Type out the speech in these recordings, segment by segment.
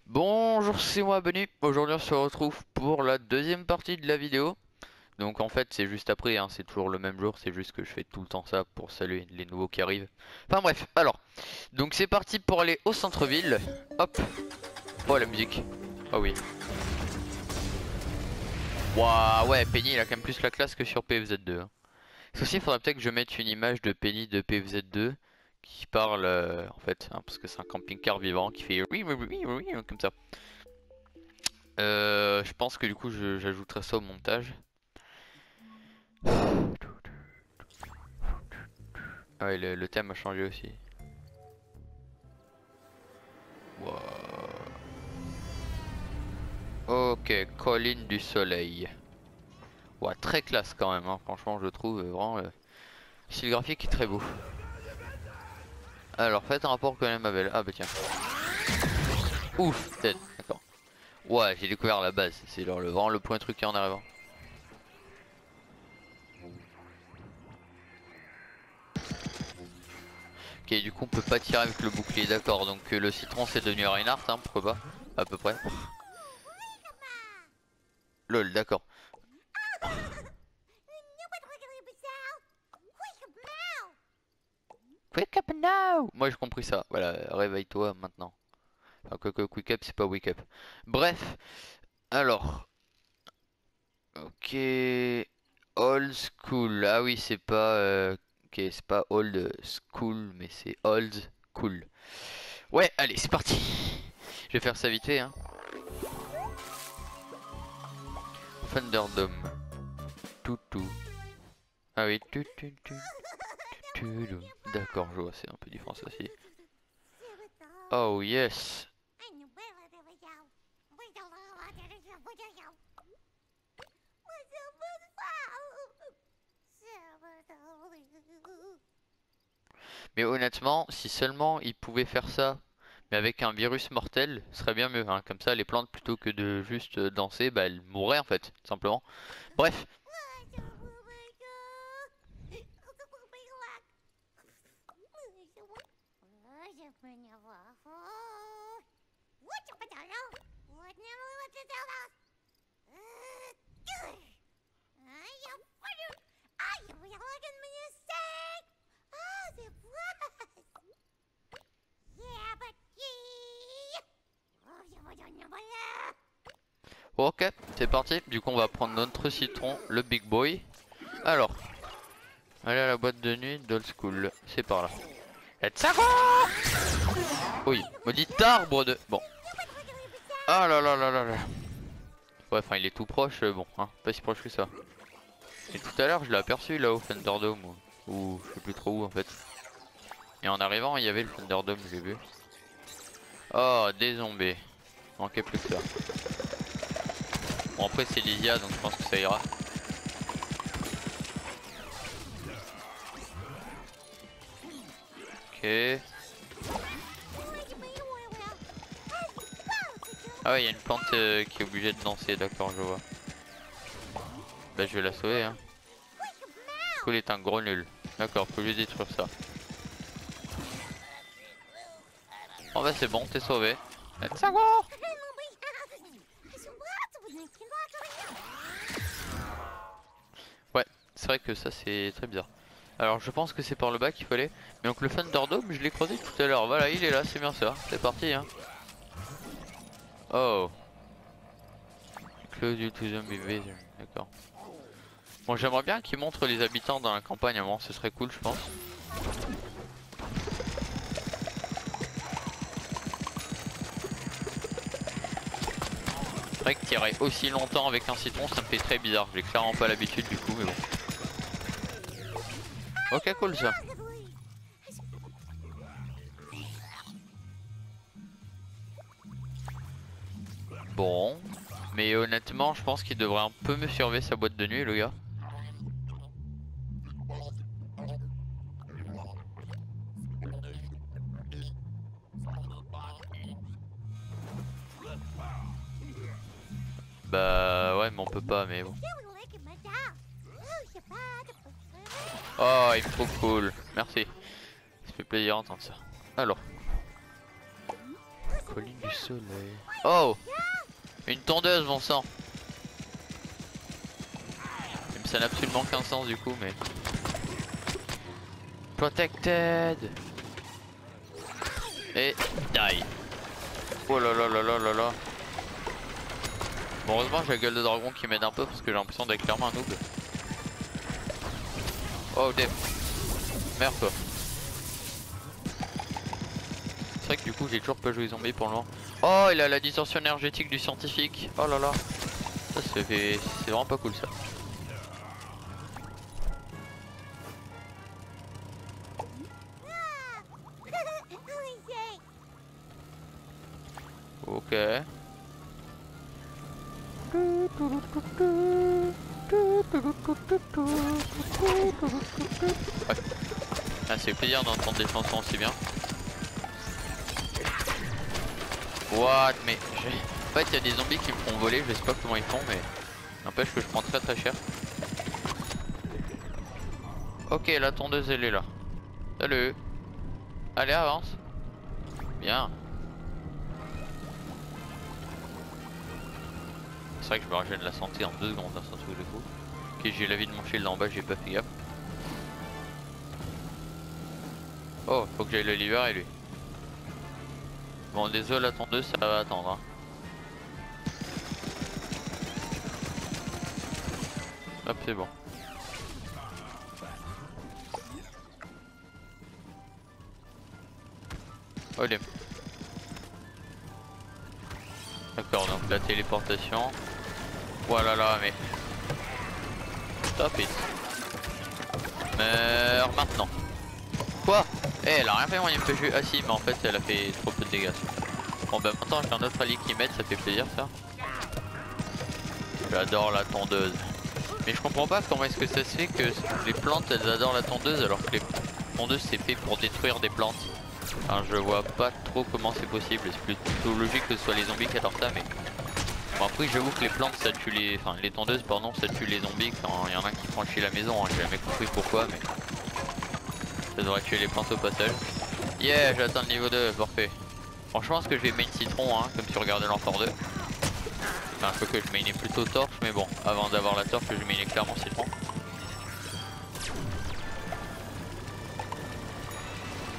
Bonjour, c'est moi Benny. Aujourd'hui on se retrouve pour la deuxième partie de la vidéo. Donc en fait c'est juste après, hein, c'est toujours le même jour, c'est juste que je fais tout le temps ça pour saluer les nouveaux qui arrivent. Enfin bref, alors, donc c'est parti pour aller au centre-ville. Hop. Oh la musique. Oh oui. Waouh, ouais, Penny il a quand même plus la classe que sur PFZ2, hein. Ceci, il faudrait peut-être que je mette une image de Penny de PFZ2 qui parle en fait, hein, parce que c'est un camping-car vivant qui fait oui, oui, oui, oui, oui, comme ça. Je pense que du coup j'ajouterai ça au montage. Ah ouais, le thème a changé aussi. Wow. Ok, colline du soleil. Ouais, très classe quand même, hein. Franchement je trouve vraiment le style graphique est très beau. Alors faites un rapport quand même avec... Ah bah tiens. Ouf, tête, d'accord. Ouais, j'ai découvert la base, c'est vraiment le point truqué en arrivant. Ok, du coup on peut pas tirer avec le bouclier, d'accord. Donc le citron c'est devenu Reinhardt, hein, pourquoi pas, à peu près. Lol, d'accord. Wake up now! Moi j'ai compris ça, voilà, réveille-toi maintenant. Enfin, que wake up c'est pas wake up. Bref, alors. Ok. Old school, ah oui c'est pas... Ok, c'est pas old school, mais c'est old cool. Ouais, allez, c'est parti. Je vais faire ça vite fait, hein. Thunderdome. Toutou. Ah oui, d'accord, je vois, c'est un peu du français aussi. Oh yes. Mais honnêtement, si seulement ils pouvaient faire ça, mais avec un virus mortel, ce serait bien mieux, hein. Comme ça, les plantes, plutôt que de juste danser, bah elles mourraient en fait, tout simplement. Bref. Ok, c'est parti. Du coup, on va prendre notre citron, le big boy. Alors, allez à la boîte de nuit d'Old School. C'est par là. Let's go! Oui, maudit arbre de... Bon. Ah là là là là là. Ouais, enfin, il est tout proche, bon, hein, pas si proche que ça. Et tout à l'heure, je l'ai aperçu là au Thunderdome. Ou je sais plus trop où en fait. Et en arrivant, il y avait le Thunderdome, j'ai vu. Oh, des zombies. Manquait plus que ça. Bon, après, c'est Lysia, donc je pense que ça ira. Ok. Ah ouais, il y a une plante qui est obligée de danser, d'accord, je vois. Bah, je vais la sauver, hein. Cool est un gros nul. D'accord, faut lui détruire ça. Oh bah c'est bon, t'es sauvé. Let's go! Ouais, c'est vrai que ça c'est très bizarre. Alors je pense que c'est par le bas qu'il faut aller. Mais donc le Thunderdome, je l'ai croisé tout à l'heure. Voilà, il est là, c'est bien ça. C'est parti, hein. Oh. Close you to zombie vision. D'accord. Bon, j'aimerais bien qu'ils montrent les habitants dans la campagne avant, ce serait cool, je pense. C'est vrai que tirer aussi longtemps avec un citron, ça me fait très bizarre. J'ai clairement pas l'habitude du coup, mais bon. Ok, cool ça. Bon. Mais honnêtement, je pense qu'il devrait un peu mieux surveiller sa boîte de nuit, le gars. Bah ouais, mais on peut pas, mais bon. Oh, il me trouve cool. Merci. Ça fait plaisir d'entendre ça. Alors. Colline du soleil. Oh! Une tondeuse, bon sang. Même ça n'a absolument aucun sens du coup, mais. Protected! Et die! Oh là là là là là là! Bon, heureusement, j'ai la gueule de dragon qui m'aide un peu parce que j'ai l'impression d'être clairement un noob. Oh, damn! Merde, quoi! C'est vrai que du coup, j'ai toujours pas joué zombie pour le moment. Oh, il a la distorsion énergétique du scientifique! Oh là là! Ça, c'est vraiment pas cool ça. Ok. Ouais. Ah, c'est plaisir d'entendre des chansons aussi bien. What? Mais en fait, il y a des zombies qui me font voler, je sais pas comment ils font, mais n'empêche que je prends très très cher. Ok, la tondeuse elle est là. Salut. Allez, avance. Bien. C'est vrai que je me régène la santé en 2 secondes, hein, c'est un truc de fou. Ok, j'ai la vie de mon shield là en bas, j'ai pas fait gaffe. Oh, faut que j'aille le liver et lui. Bon, désolé, la tondeuse, ça va attendre. Hein. Hop, c'est bon. Allez. D'accord, donc la téléportation. Voilà là, mais. Stop it. Meurs maintenant. Quoi? Eh, elle a rien fait, moi, il me fait jouer. Ah si, mais en fait, elle a fait trop peu de dégâts. Bon, bah maintenant, j'ai un autre allié qui m'aide, ça fait plaisir ça. J'adore la tondeuse. Mais je comprends pas comment est-ce que ça se fait que les plantes elles adorent la tondeuse alors que les tondeuses c'est fait pour détruire des plantes. Enfin, je vois pas trop comment c'est possible. C'est plutôt logique que ce soit les zombies qui adorent ça, mais bon, après j'avoue que les plantes ça tue les. Enfin les tondeuses pardon ça tue les zombies quand il y en a qui franchit la maison, hein. J'ai jamais compris pourquoi mais ça devrait tuer les plantes au passage. Yeah, j'ai atteint le niveau 2, parfait. Franchement ce que je vais main citron hein, comme tu regardais l'encore 2. Enfin je que je mainais plutôt torche mais bon avant d'avoir la torche je mainais clairement citron.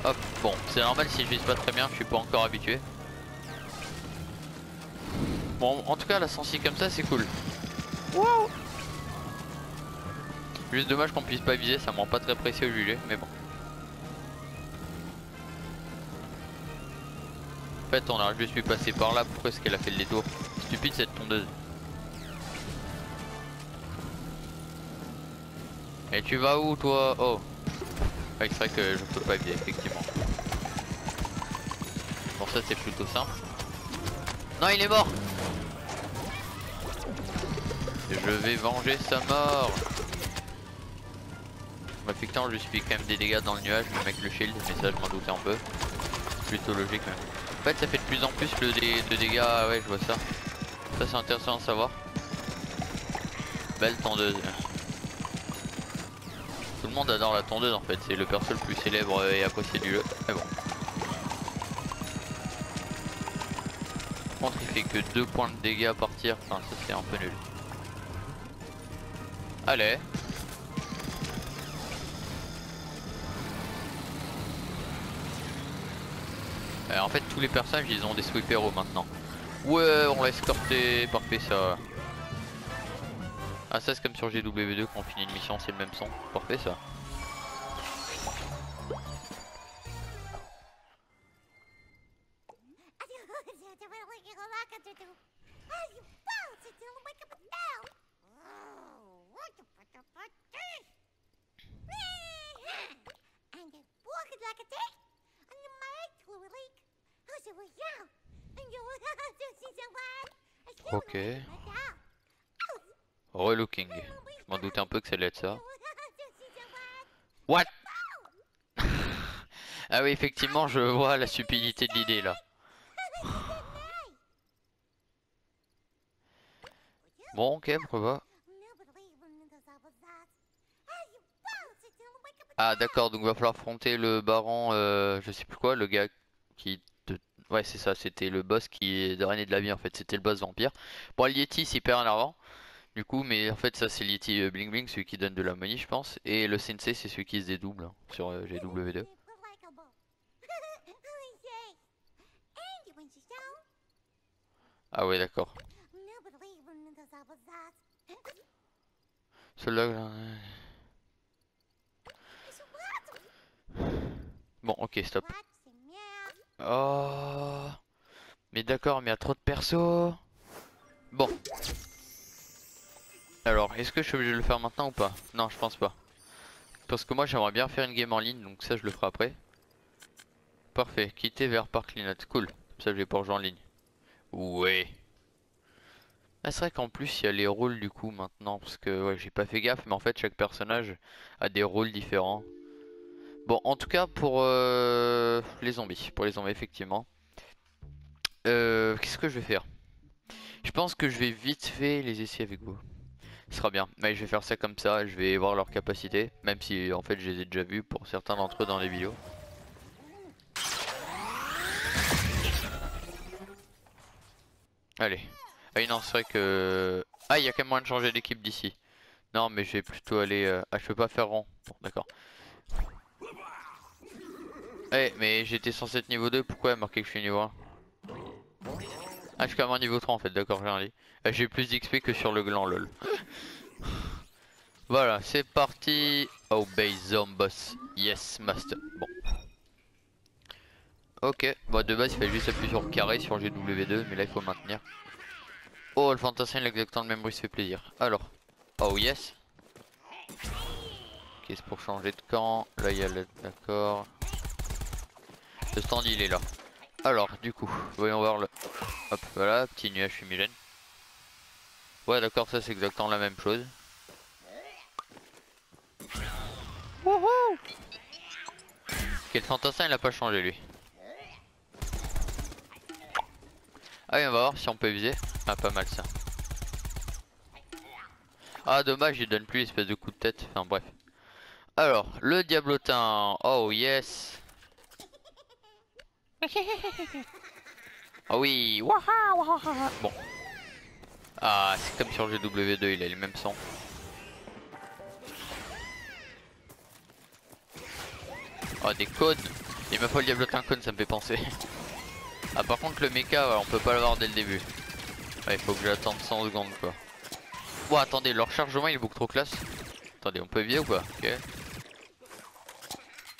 Hop, bon c'est normal si je vise pas très bien, je suis pas encore habitué. Bon en tout cas la sensi comme ça c'est cool. Wow. Juste dommage qu'on puisse pas viser, ça me rend pas très précis au gilet mais bon. En fait on a juste pu passer par là, pourquoi est-ce qu'elle a fait le détour? Stupide cette tondeuse. Et tu vas où toi? Oh. Ouais, c'est vrai que je peux pas viser effectivement. Bon ça c'est plutôt simple. Non il est mort. Je vais venger sa mort. Bah, effectivement je suis quand même des dégâts dans le nuage même avec le shield, mais ça je m'en doutais un peu. C'est plutôt logique même. En fait ça fait de plus en plus de dégâts, ah ouais je vois ça. Ça c'est intéressant à savoir. Belle tondeuse. Tout le monde adore la tondeuse en fait, c'est le perso le plus célèbre et apprécié du jeu. Mais bon. Par contre il fait que 2 points de dégâts à partir, enfin ça c'est un peu nul. Allez. En fait tous les personnages ils ont des sweep héros maintenant. Ouais on l'a escorté, parfait ça. Ah ça c'est comme sur GW2 quand on finit une mission c'est le même son, parfait ça. Ok. Relooking. Je m'en doutais un peu que ça allait être ça. What? Ah oui effectivement je vois la stupidité de l'idée là. Bon ok pourquoi pas. Ah d'accord, donc va falloir affronter le baron, je sais plus quoi, le gars qui te... Ouais c'est ça, c'était le boss qui drainait de la vie en fait, c'était le boss vampire. Bon le Yeti c'est hyper énervant, du coup, mais en fait ça c'est le Yeti Bling Bling, celui qui donne de la money je pense. Et le Sensei c'est celui qui se dédouble hein, sur GW2. Ah ouais d'accord. Celui-là... Bon ok stop. Oh... Mais d'accord, mais il y a trop de persos. Bon. Alors, est-ce que je suis obligé de le faire maintenant ou pas? Non, je pense pas. Parce que moi j'aimerais bien faire une game en ligne, donc ça je le ferai après. Parfait, quitter vers Park Linot. Cool, comme ça je vais pouvoir jouer en ligne. Ouais. Ah, c'est vrai qu'en plus il y a les rôles du coup maintenant, parce que ouais, j'ai pas fait gaffe, mais en fait chaque personnage a des rôles différents. Bon, en tout cas pour les zombies, effectivement. Qu'est-ce que je vais faire? Je pense que je vais vite fait les essayer avec vous. Ce sera bien, mais je vais faire ça comme ça, je vais voir leur capacité, même si en fait je les ai déjà vus pour certains d'entre eux dans les vidéos. Allez. Ah oui non c'est vrai que... Ah il y a quand même moyen de changer d'équipe d'ici. Non mais je vais plutôt aller... Ah je peux pas faire rond. Bon d'accord. Eh mais j'étais censé être niveau 2, pourquoi il a marqué que je suis niveau 1? Ah je suis quand même en niveau 3 en fait, d'accord j'ai rien dit. J'ai plus d'XP que sur le gland lol. Voilà c'est parti. Obey Zomboss. Yes master. Bon. Ok, bon de base il fallait juste appuyer sur carré sur GW2 mais là il faut maintenir. Oh le fantassin il a exactement le même bruit, ça fait plaisir. Alors, oh yes. Ok c'est pour changer de camp, là il y a le... D'accord. Le stand il est là. Alors du coup, voyons voir le... Hop voilà, petit nuage fumigène. Ouais d'accord ça c'est exactement la même chose. Wouhou. Ok le fantassin il a pas changé lui. Ah oui on va voir si on peut viser. Ah pas mal ça. Ah dommage il donne plus l'espèce de coup de tête, enfin bref. Alors, le diablotin, oh yes. Oh oui, bon. Ah, c'est comme sur GW2, il a le même son. Oh, des cônes. Il m'a pas le diablotin cône, ça me fait penser. Ah, par contre, le mecha, on peut pas l'avoir dès le début. Ouais, il faut que j'attende 100 secondes, quoi. Bon, attendez, leur chargement, il est beaucoup trop classe. Attendez, on peut éviter ou pas? Ok.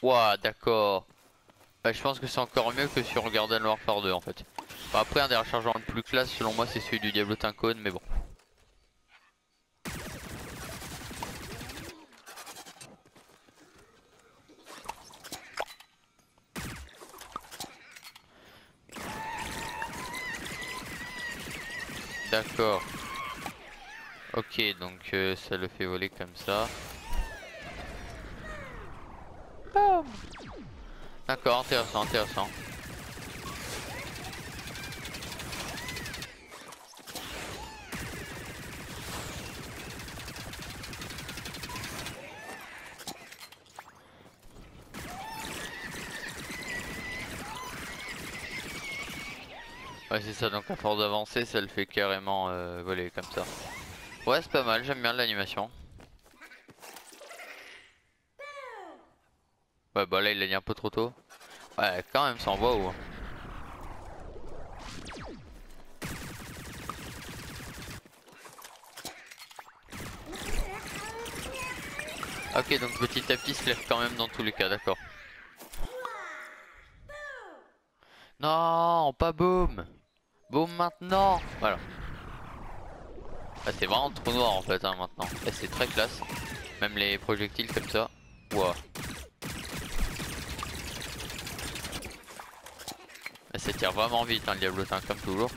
Ouah, d'accord. Bah, je pense que c'est encore mieux que sur Garden Warfare 2, en fait. Bon, après, un des rechargements le plus classe, selon moi, c'est celui du diablotin cône, mais bon. D'accord. Ok, donc ça le fait voler comme ça. Boum. D'accord, intéressant, intéressant. Ouais, c'est ça, donc à force d'avancer, ça le fait carrément voler comme ça. Ouais, c'est pas mal, j'aime bien l'animation. Ouais, bah là, il a dit un peu trop tôt. Ouais, quand même, ça envoie où? Ok, donc petit à petit, se lève quand même dans tous les cas, d'accord. Non, pas boom. Boom maintenant. Voilà. Ah, c'est vraiment trop noir en fait hein, maintenant. Et c'est très classe. Même les projectiles comme ça. Wow. Ça tire vraiment vite hein, le diablotin comme toujours.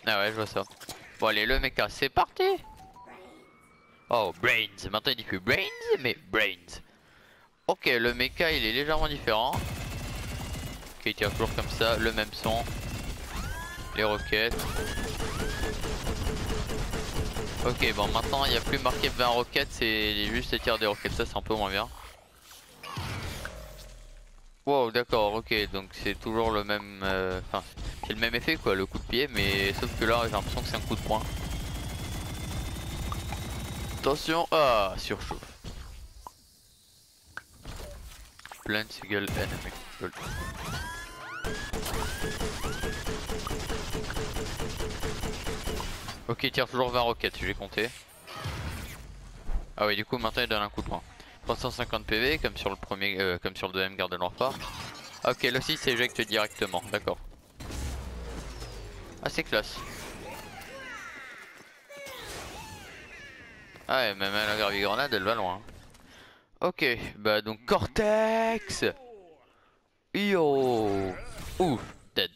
Ah ouais je vois ça. Bon allez le mecha c'est parti. Oh brains. Maintenant il dit plus brains mais brains. Ok le mecha il est légèrement différent. Ok il tire toujours comme ça. Le même son. Les roquettes. Ok, bon maintenant il n'y a plus marqué 20 roquettes, c'est juste les tirs des roquettes, ça c'est un peu moins bien. Wow, d'accord, ok, donc c'est toujours le même, enfin c'est le même effet quoi, le coup de pied, mais sauf que là j'ai l'impression que c'est un coup de poing. Attention, ah, surchauffe. Plein single enemy. Lol. Ok, il tire toujours 20 roquettes, j'ai compté. Ah oui, du coup maintenant il donne un coup de poing. 350 PV comme sur le premier, comme sur le deuxième garde de l'enfant. Ok, là aussi c'est éjecte directement, d'accord. Ah c'est classe. Ah ouais, même la gravigrenade elle va loin. Ok, bah donc Cortex. Yo. Ouf, dead.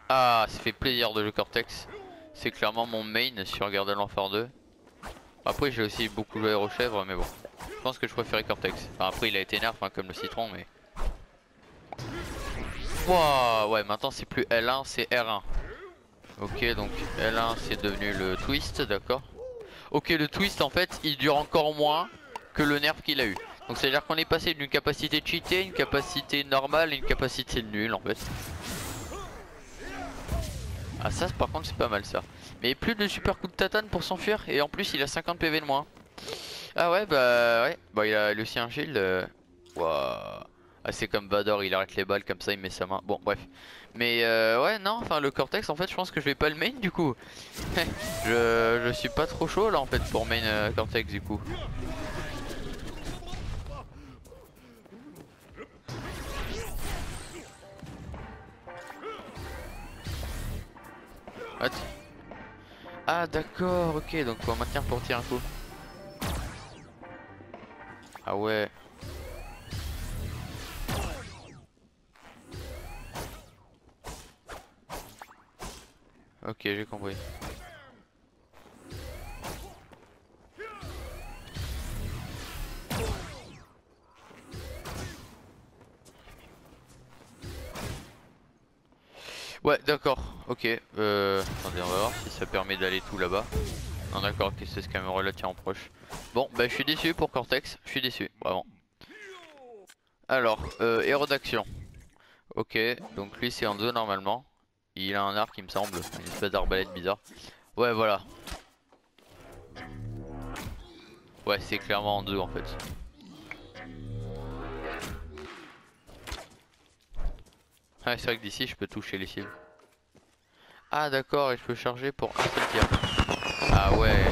Ah, ça fait plaisir de jouer Cortex. C'est clairement mon main sur Garde de l'Enfer 2. Après j'ai aussi beaucoup joué Héros Chèvre mais bon. Je pense que je préférais Cortex. Enfin, après il a été nerf hein, comme le citron mais... Wow, ouais maintenant c'est plus L1 c'est R1. Ok donc L1 c'est devenu le twist, d'accord. Ok, le twist en fait il dure encore moins que le nerf qu'il a eu. Donc c'est à dire qu'on est passé d'une capacité cheatée, une capacité normale et une capacité nulle en fait. Ah ça par contre c'est pas mal ça. Mais plus de super coup de tatane pour s'enfuir et en plus il a 50 PV de moins. Ah ouais bah ouais, bah il a aussi un shield. Waouh. Ah c'est comme Vador, il arrête les balles comme ça, il met sa main. Bon bref. Mais ouais non, enfin le Cortex en fait je pense que je vais pas le main du coup. je suis pas trop chaud là en fait pour main Cortex du coup. What? Ah d'accord, ok, donc faut maintenir pour tirer un coup. Ah ouais. Ok, j'ai compris. Ouais, d'accord, ok. Attendez, on va voir si ça permet d'aller tout là-bas. Non, d'accord, ok, c'est ce caméra là tient en proche. Bon, bah je suis déçu pour Cortex, je suis déçu, vraiment. Alors, héros d'action. Ok, donc lui c'est Hanzo normalement. Il a un arc, il me semble, une espèce d'arbalète bizarre. Ouais, voilà. Ouais, c'est clairement Hanzo en fait. Ouais, c'est vrai que d'ici je peux toucher les cibles. Ah, d'accord, et je peux charger pour un seul tir. Ah ouais.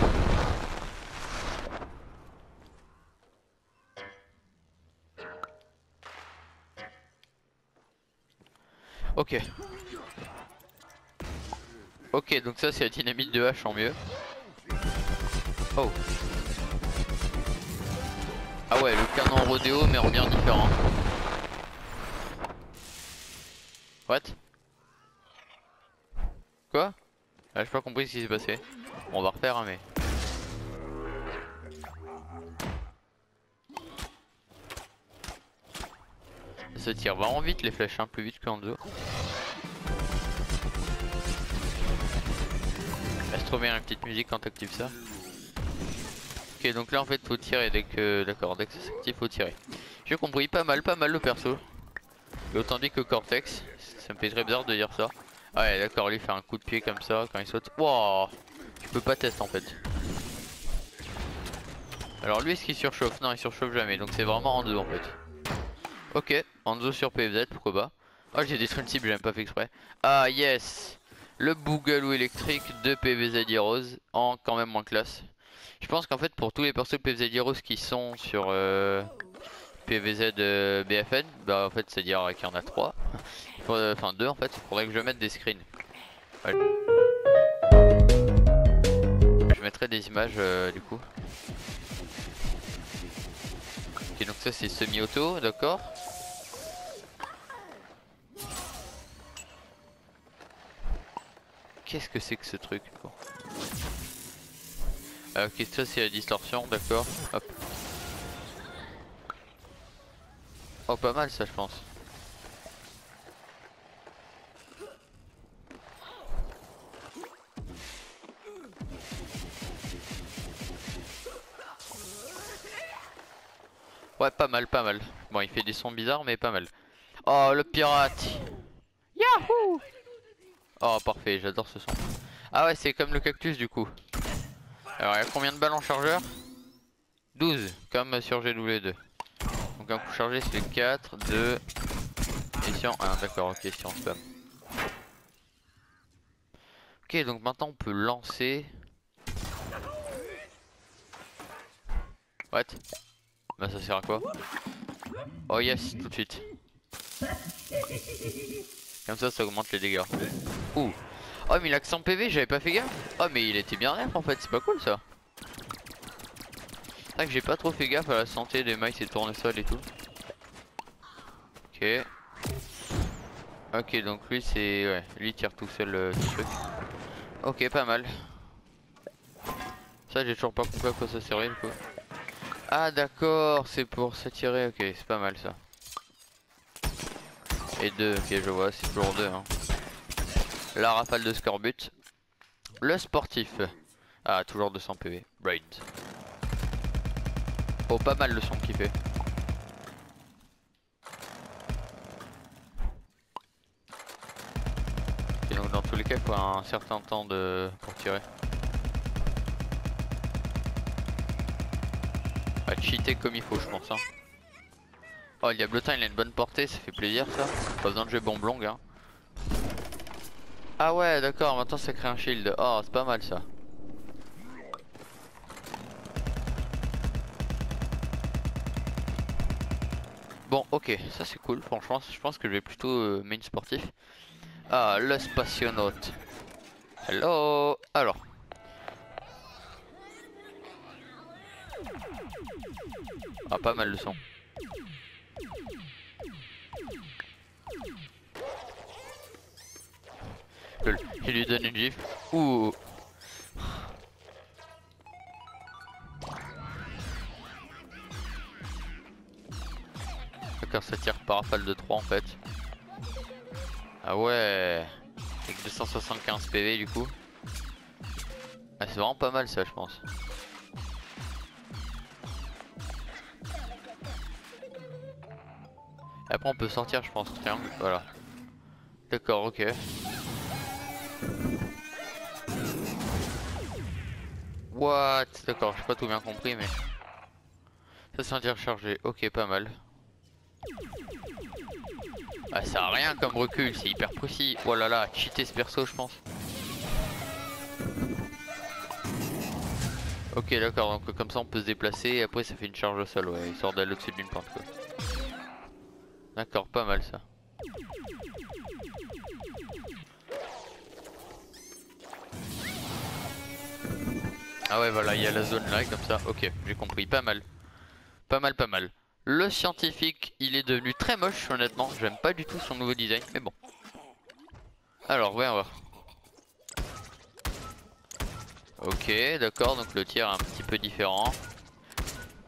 Ok. Ok, donc ça c'est la dynamite de hache en mieux. Oh. Ah ouais, le canon rodéo mais en bien différent. What? Quoi? Ah, j'ai pas compris ce qui s'est passé. Bon, on va refaire hein, mais... Ça tire vraiment vite les flèches, hein, plus vite qu'en deux. C'est trop bien la petite musique quand t'actives ça. Ok, donc là en fait faut tirer dès que... D'accord, dès que ça s'active faut tirer. J'ai compris, pas mal le perso. Et autant dit que Cortex, ça me fait très bizarre de dire ça. Ah ouais d'accord, lui fait un coup de pied comme ça quand il saute. Wouah. Tu peux pas tester en fait. Alors lui est-ce qu'il surchauffe? Non il surchauffe jamais, donc c'est vraiment en deux en fait. Ok, Hanzo sur PFZ, pourquoi pas. Oh j'ai détruit une cible, j'ai même pas fait exprès. Ah yes. Le Boogaloo électrique de PVZ Heroes en quand même moins classe. Je pense qu'en fait pour tous les persos de PVZ Heroes qui sont sur PVZ BFN, bah en fait c'est à dire qu'il y en a 3. Enfin 2 en fait, faudrait que je mette des screens. Ouais. Je mettrai des images du coup. Ok donc ça c'est semi-auto, d'accord. Qu'est-ce que c'est que ce truc bon. Ok ça c'est la distorsion, d'accord. Hop. Oh pas mal ça je pense. Ouais, pas mal, pas mal. Bon, il fait des sons bizarres, mais pas mal. Oh, le pirate. Yahoo! Oh, parfait, j'adore ce son. Ah ouais, c'est comme le cactus du coup. Alors, il y a combien de balles en chargeur? 12, comme sur GW2. Donc un coup chargé c'est 4, 2. Et si on... Ah d'accord, ok, si on spam. Ok, donc maintenant on peut lancer... What? Bah ça sert à quoi? Oh yes, tout de suite. Comme ça augmente les dégâts. Ouh. Oh mais il a que 100 PV, j'avais pas fait gaffe. Oh mais il était bien nerf en fait, c'est pas cool ça. C'est vrai que j'ai pas trop fait gaffe à la santé des mice et tournesols et tout. Ok. Ok, donc lui c'est... Ouais, lui il tire tout seul ce truc. Ok, pas mal. Ça j'ai toujours pas compris à quoi ça servait du coup. Ah d'accord, c'est pour s'attirer, ok, c'est pas mal ça. Et 2, ok je vois, c'est toujours 2 hein. La rafale de scorbut. Le sportif. Ah, toujours 200 PV. Brains. Oh, pas mal le son qu'il fait. Et donc dans tous les cas il faut un certain temps pour tirer. Va cheater comme il faut je pense hein. Oh le diablotin il a une bonne portée, ça fait plaisir ça. Pas besoin de jouer bombe longue hein. Ah ouais d'accord, maintenant ça crée un shield. Oh c'est pas mal ça. Bon ok, ça c'est cool franchement, je pense que je vais plutôt main sportif. Ah le spationaute. Hello. Alors. Ah pas mal le son. Il lui donne une gifle. Ouh. D'accord, ça tire par rafale de 3 en fait. Ah ouais. Avec 275 PV du coup. Ah, c'est vraiment pas mal ça je pense. Après on peut sortir je pense triangle. Voilà. D'accord, ok. What? D'accord, j'ai pas tout bien compris mais... Ça c'est un tir chargé, ok pas mal. Ah ça a rien comme recul, c'est hyper précis. Oh là là, cheater ce perso je pense. Ok d'accord, donc comme ça on peut se déplacer et après ça fait une charge au sol, ouais, histoire d'aller au-dessus d'une pente quoi. D'accord, pas mal ça. Ah ouais voilà, il y a la zone là comme ça, ok, j'ai compris, pas mal. Pas mal, pas mal. Le scientifique, il est devenu très moche honnêtement, j'aime pas du tout son nouveau design, mais bon. Alors, voyons voir. Ok, d'accord, donc le tir est un petit peu différent.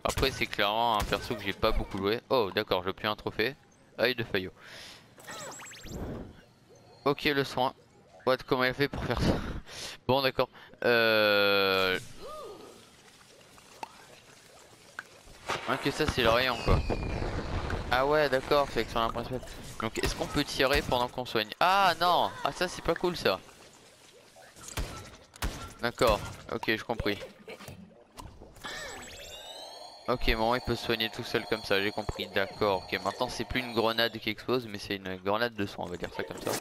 Après c'est clairement un perso que j'ai pas beaucoup joué. Oh d'accord, j'ai obtenu un trophée. Œil de Fayot. Ok le soin. What, comment il a fait pour faire ça? Bon d'accord. Ok ça c'est le rayon quoi. Ah ouais d'accord, c'est avec son arme principale. Donc est-ce qu'on peut tirer pendant qu'on soigne? Ah non. Ah ça c'est pas cool ça. D'accord, ok j'ai compris. Ok bon il peut se soigner tout seul comme ça, j'ai compris, d'accord. Ok maintenant c'est plus une grenade qui explose mais c'est une grenade de soin, on va dire ça comme ça.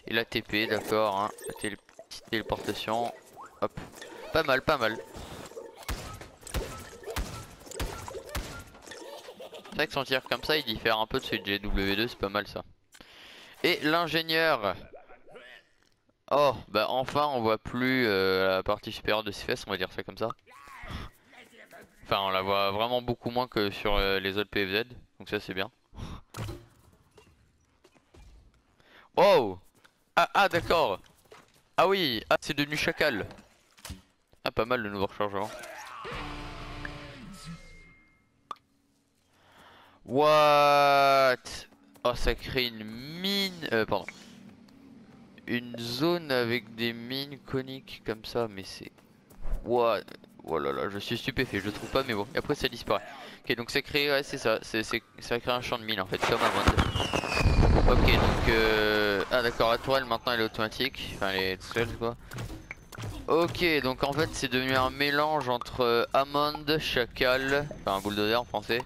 Et la TP, d'accord, hein. La petite téléportation. Hop. Pas mal, pas mal. C'est vrai que son tir comme ça, il diffère un peu de celui de GW2, c'est pas mal ça. Et l'ingénieur. Oh, bah enfin on voit plus la partie supérieure de ses fesses, on va dire ça comme ça. Enfin, on la voit vraiment beaucoup moins que sur les autres PFZ, donc ça c'est bien. Oh! Ah, ah d'accord! Ah oui! Ah, c'est devenu chacal! Ah, pas mal le nouveau rechargement. What? Oh ça crée une mine, pardon. Une zone avec des mines coniques comme ça, mais c'est... What? Voilà, là, je suis stupéfait, je trouve pas mais bon. Et après ça disparaît. Ok, donc c'est créé, ouais c'est ça, ça crée un champ de mine en fait, comme un monde. Ok, donc ah d'accord, la tourelle maintenant elle est automatique, enfin elle est toute seule quoi. Ok, donc en fait c'est devenu un mélange entre amande, chacal, enfin un bulldozer en français.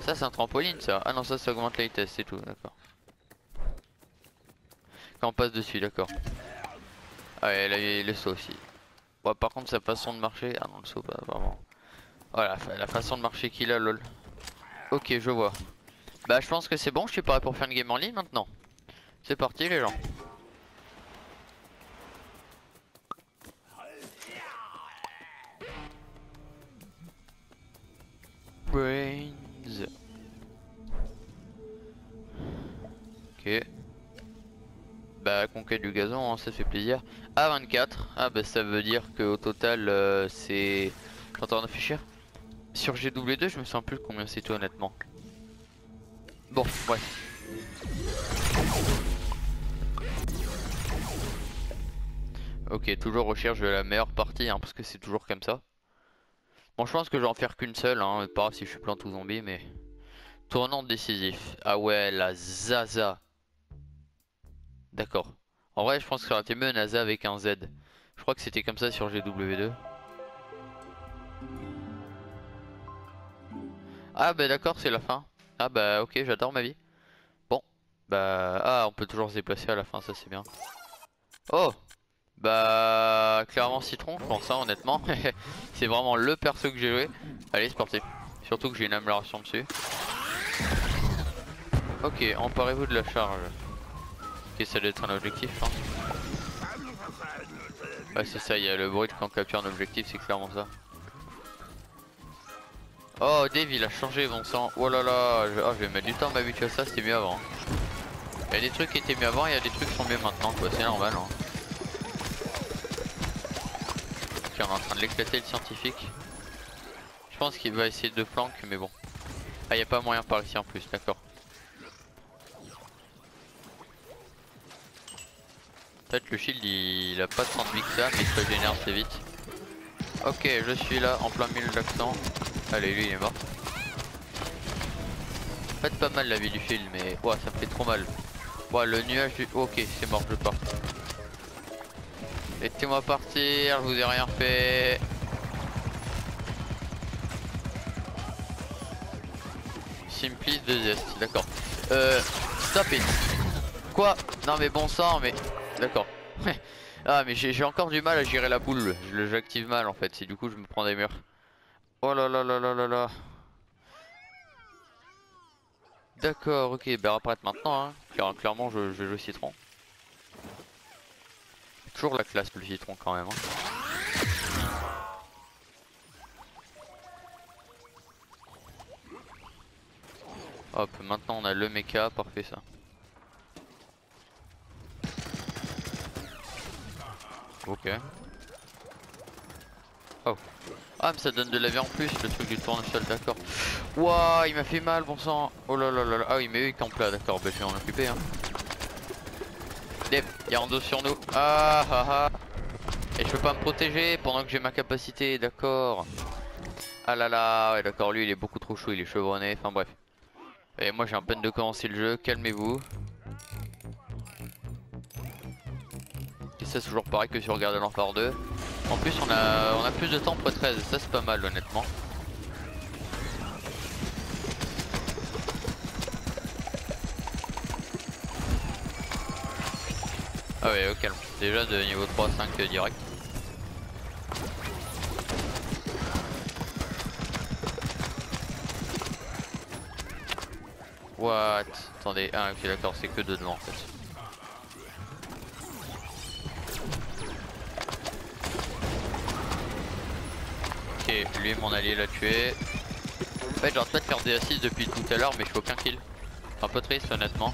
Ça c'est un trampoline ça. Ah non ça augmente la vitesse, c'est tout, d'accord. Quand on passe dessus, d'accord. Ah ouais, là il y a le saut aussi. Bon, par contre sa façon de marcher, ah non le saut pas vraiment. Voilà, la façon de marcher qu'il a lol. Ok je vois. Bah je pense que c'est bon, je suis prêt pour faire une game en ligne maintenant. C'est parti les gens. Brains. Ok. Bah conquête du gazon, hein, ça fait plaisir. A24. Ah bah ça veut dire que au total c'est... T'entends un afficher? Sur GW2 je me souviens plus combien c'est tout honnêtement. Bon bref. Ok, toujours recherche de la meilleure partie hein, parce que c'est toujours comme ça. Bon je pense que je vais en faire qu'une seule hein, pas grave si je suis plante ou zombie mais... Tournant décisif. Ah ouais la Zaza. D'accord. En vrai je pense que ça aurait été mieux un Zaza avec un Z. Je crois que c'était comme ça sur GW2. Ah bah d'accord c'est la fin. Ah bah ok j'adore ma vie. Bon. Bah ah on peut toujours se déplacer à la fin ça c'est bien. Oh. Bah clairement citron je pense hein, honnêtement. C'est vraiment le perso que j'ai joué. Allez c'est parti. Surtout que j'ai une amélioration dessus. Ok emparez-vous de la charge. Ok ça doit être un objectif hein. Ouais c'est ça il y a le bruit de quand on capture un objectif c'est clairement ça. Oh Dave il a changé bon sang. Oh là là je vais mettre du temps à m'habituer à ça, c'était mieux avant. Il y a des trucs qui étaient mieux avant, il y a des trucs qui sont mieux maintenant quoi, c'est normal hein. Ok on est en train de l'éclater le scientifique. Je pense qu'il va essayer de flank mais bon. Ah y a pas moyen par ici en plus, d'accord. Peut-être le shield il a pas tant de vie que ça mais il se régénère assez vite. Ok je suis là en plein milieu de l'accent. Allez lui il est mort. Faites pas mal la vie du shield mais ouah ça me fait trop mal. Ouah le nuage du... Ok c'est mort je pars. Laissez-moi partir, je vous ai rien fait. Simply 2S, d'accord. Stop it. Quoi? Non mais bon sang mais... D'accord. Ah mais j'ai encore du mal à gérer la boule. J'active mal en fait, c'est du coup je me prends des murs. Oh là là là là là là. D'accord, ok, bah apparaître maintenant hein. Clairement je vais jouer citron. Toujours la classe le citron quand même hein. Hop, maintenant on a le mecha, parfait ça. Ok. Oh. Ah mais ça donne de la vie en plus le truc du tournesol, d'accord. Wouah il m'a fait mal bon sang. Oh là là là là. Ah oui mais eux ils campent là, d'accord, bah je vais en occuper hein. Dep, il y a un dos sur nous. Ah ah ah. Et je peux pas me protéger pendant que j'ai ma capacité, d'accord. Ah là là, ouais d'accord, lui il est beaucoup trop chaud, il est chevronné, enfin bref. Et moi j'ai un peine de commencer le jeu, calmez-vous. Et ça c'est toujours pareil que sur Garden Warfare 2. En plus on a plus de temps pour 13, ça c'est pas mal honnêtement. Ah ouais au calme, déjà de niveau 3-5 direct. What? Attendez, ah ok d'accord c'est que deux devant en fait. Ok, lui mon allié l'a tué. En fait j'arrête pas de faire des assises depuis tout à l'heure mais je fais aucun kill. Un peu triste honnêtement.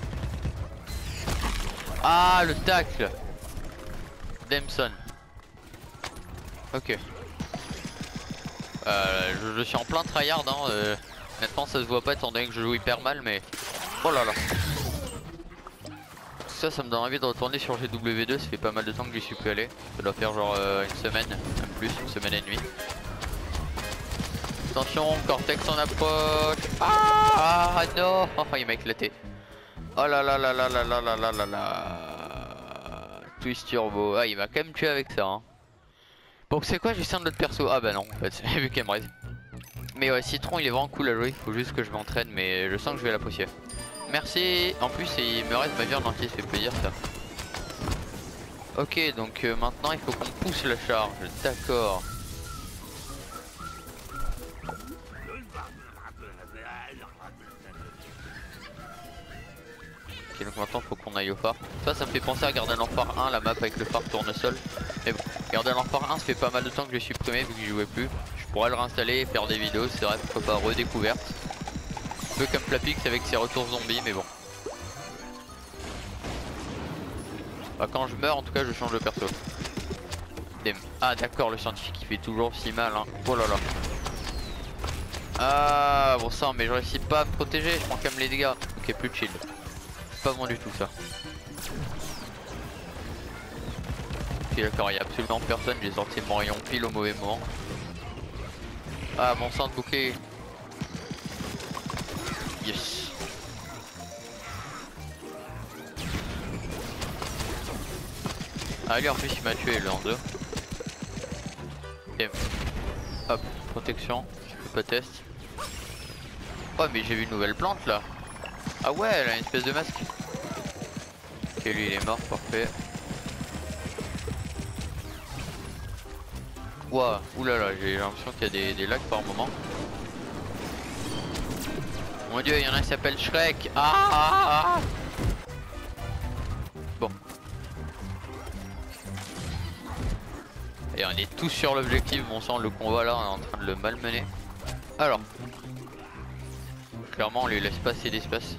Ah le tacle Damson. Ok. Je suis en plein tryhard hein. Honnêtement ça se voit pas étant donné que je joue hyper mal mais... Oh là là. ça me donne envie de retourner sur GW2, ça fait pas mal de temps que j'y suis plus allé. Ça doit faire genre une semaine, même plus, une semaine et demie. Attention, Cortex en approche. Ah non, il m'a éclaté. Oh là là là là là là là là là là. Twist turbo, ah il m'a quand même tué avec ça hein. Bon c'est quoi, j'ai un autre perso. Ah bah non en fait, vu qu'elle me reste. Mais ouais, Citron il est vraiment cool à jouer, il faut juste que je m'entraîne, mais je sens que je vais l'apprécier. Merci, en plus il me reste ma viande entière, ça fait plaisir ça. Ok, donc maintenant il faut qu'on pousse la charge, d'accord. Ok, donc maintenant il faut qu'on aille au phare. Ça me fait penser à Garden of Phare 1, la map avec le phare tournesol. Mais bon, Garden of Phare 1 ça fait pas mal de temps que je l'ai supprimé vu que j'y jouais plus. Je pourrais le réinstaller et faire des vidéos, c'est vrai, pourquoi pas redécouverte. Un peu comme Flapix avec ses retours zombies, mais bon. Bah, quand je meurs en tout cas je change de perso. Ah d'accord, le scientifique il fait toujours si mal hein. Oh là là. Ah bon sang, mais je réussis pas à me protéger, je prends quand même les dégâts. Ok, plus de shield. C'est pas bon du tout ça. Ok d'accord, il y a absolument personne, j'ai sorti mon rayon pile au mauvais moment. Ah mon sang de bouclier. Yes. Ah lui en plus il m'a tué le Hanzo. Ok. Hop, protection, je fais pas test. Oh mais j'ai vu une nouvelle plante là. Ah ouais, elle a une espèce de masque. Ok, lui il est mort, parfait. Ouah, oulala, j'ai l'impression qu'il y a des lags par moment. Mon dieu, il y en a qui s'appelle Shrek. Ah. Bon. Et on est tous sur l'objectif, bon sang, le convoi là, on est en train de le malmener. Alors. Clairement, on lui laisse pas assez d'espace.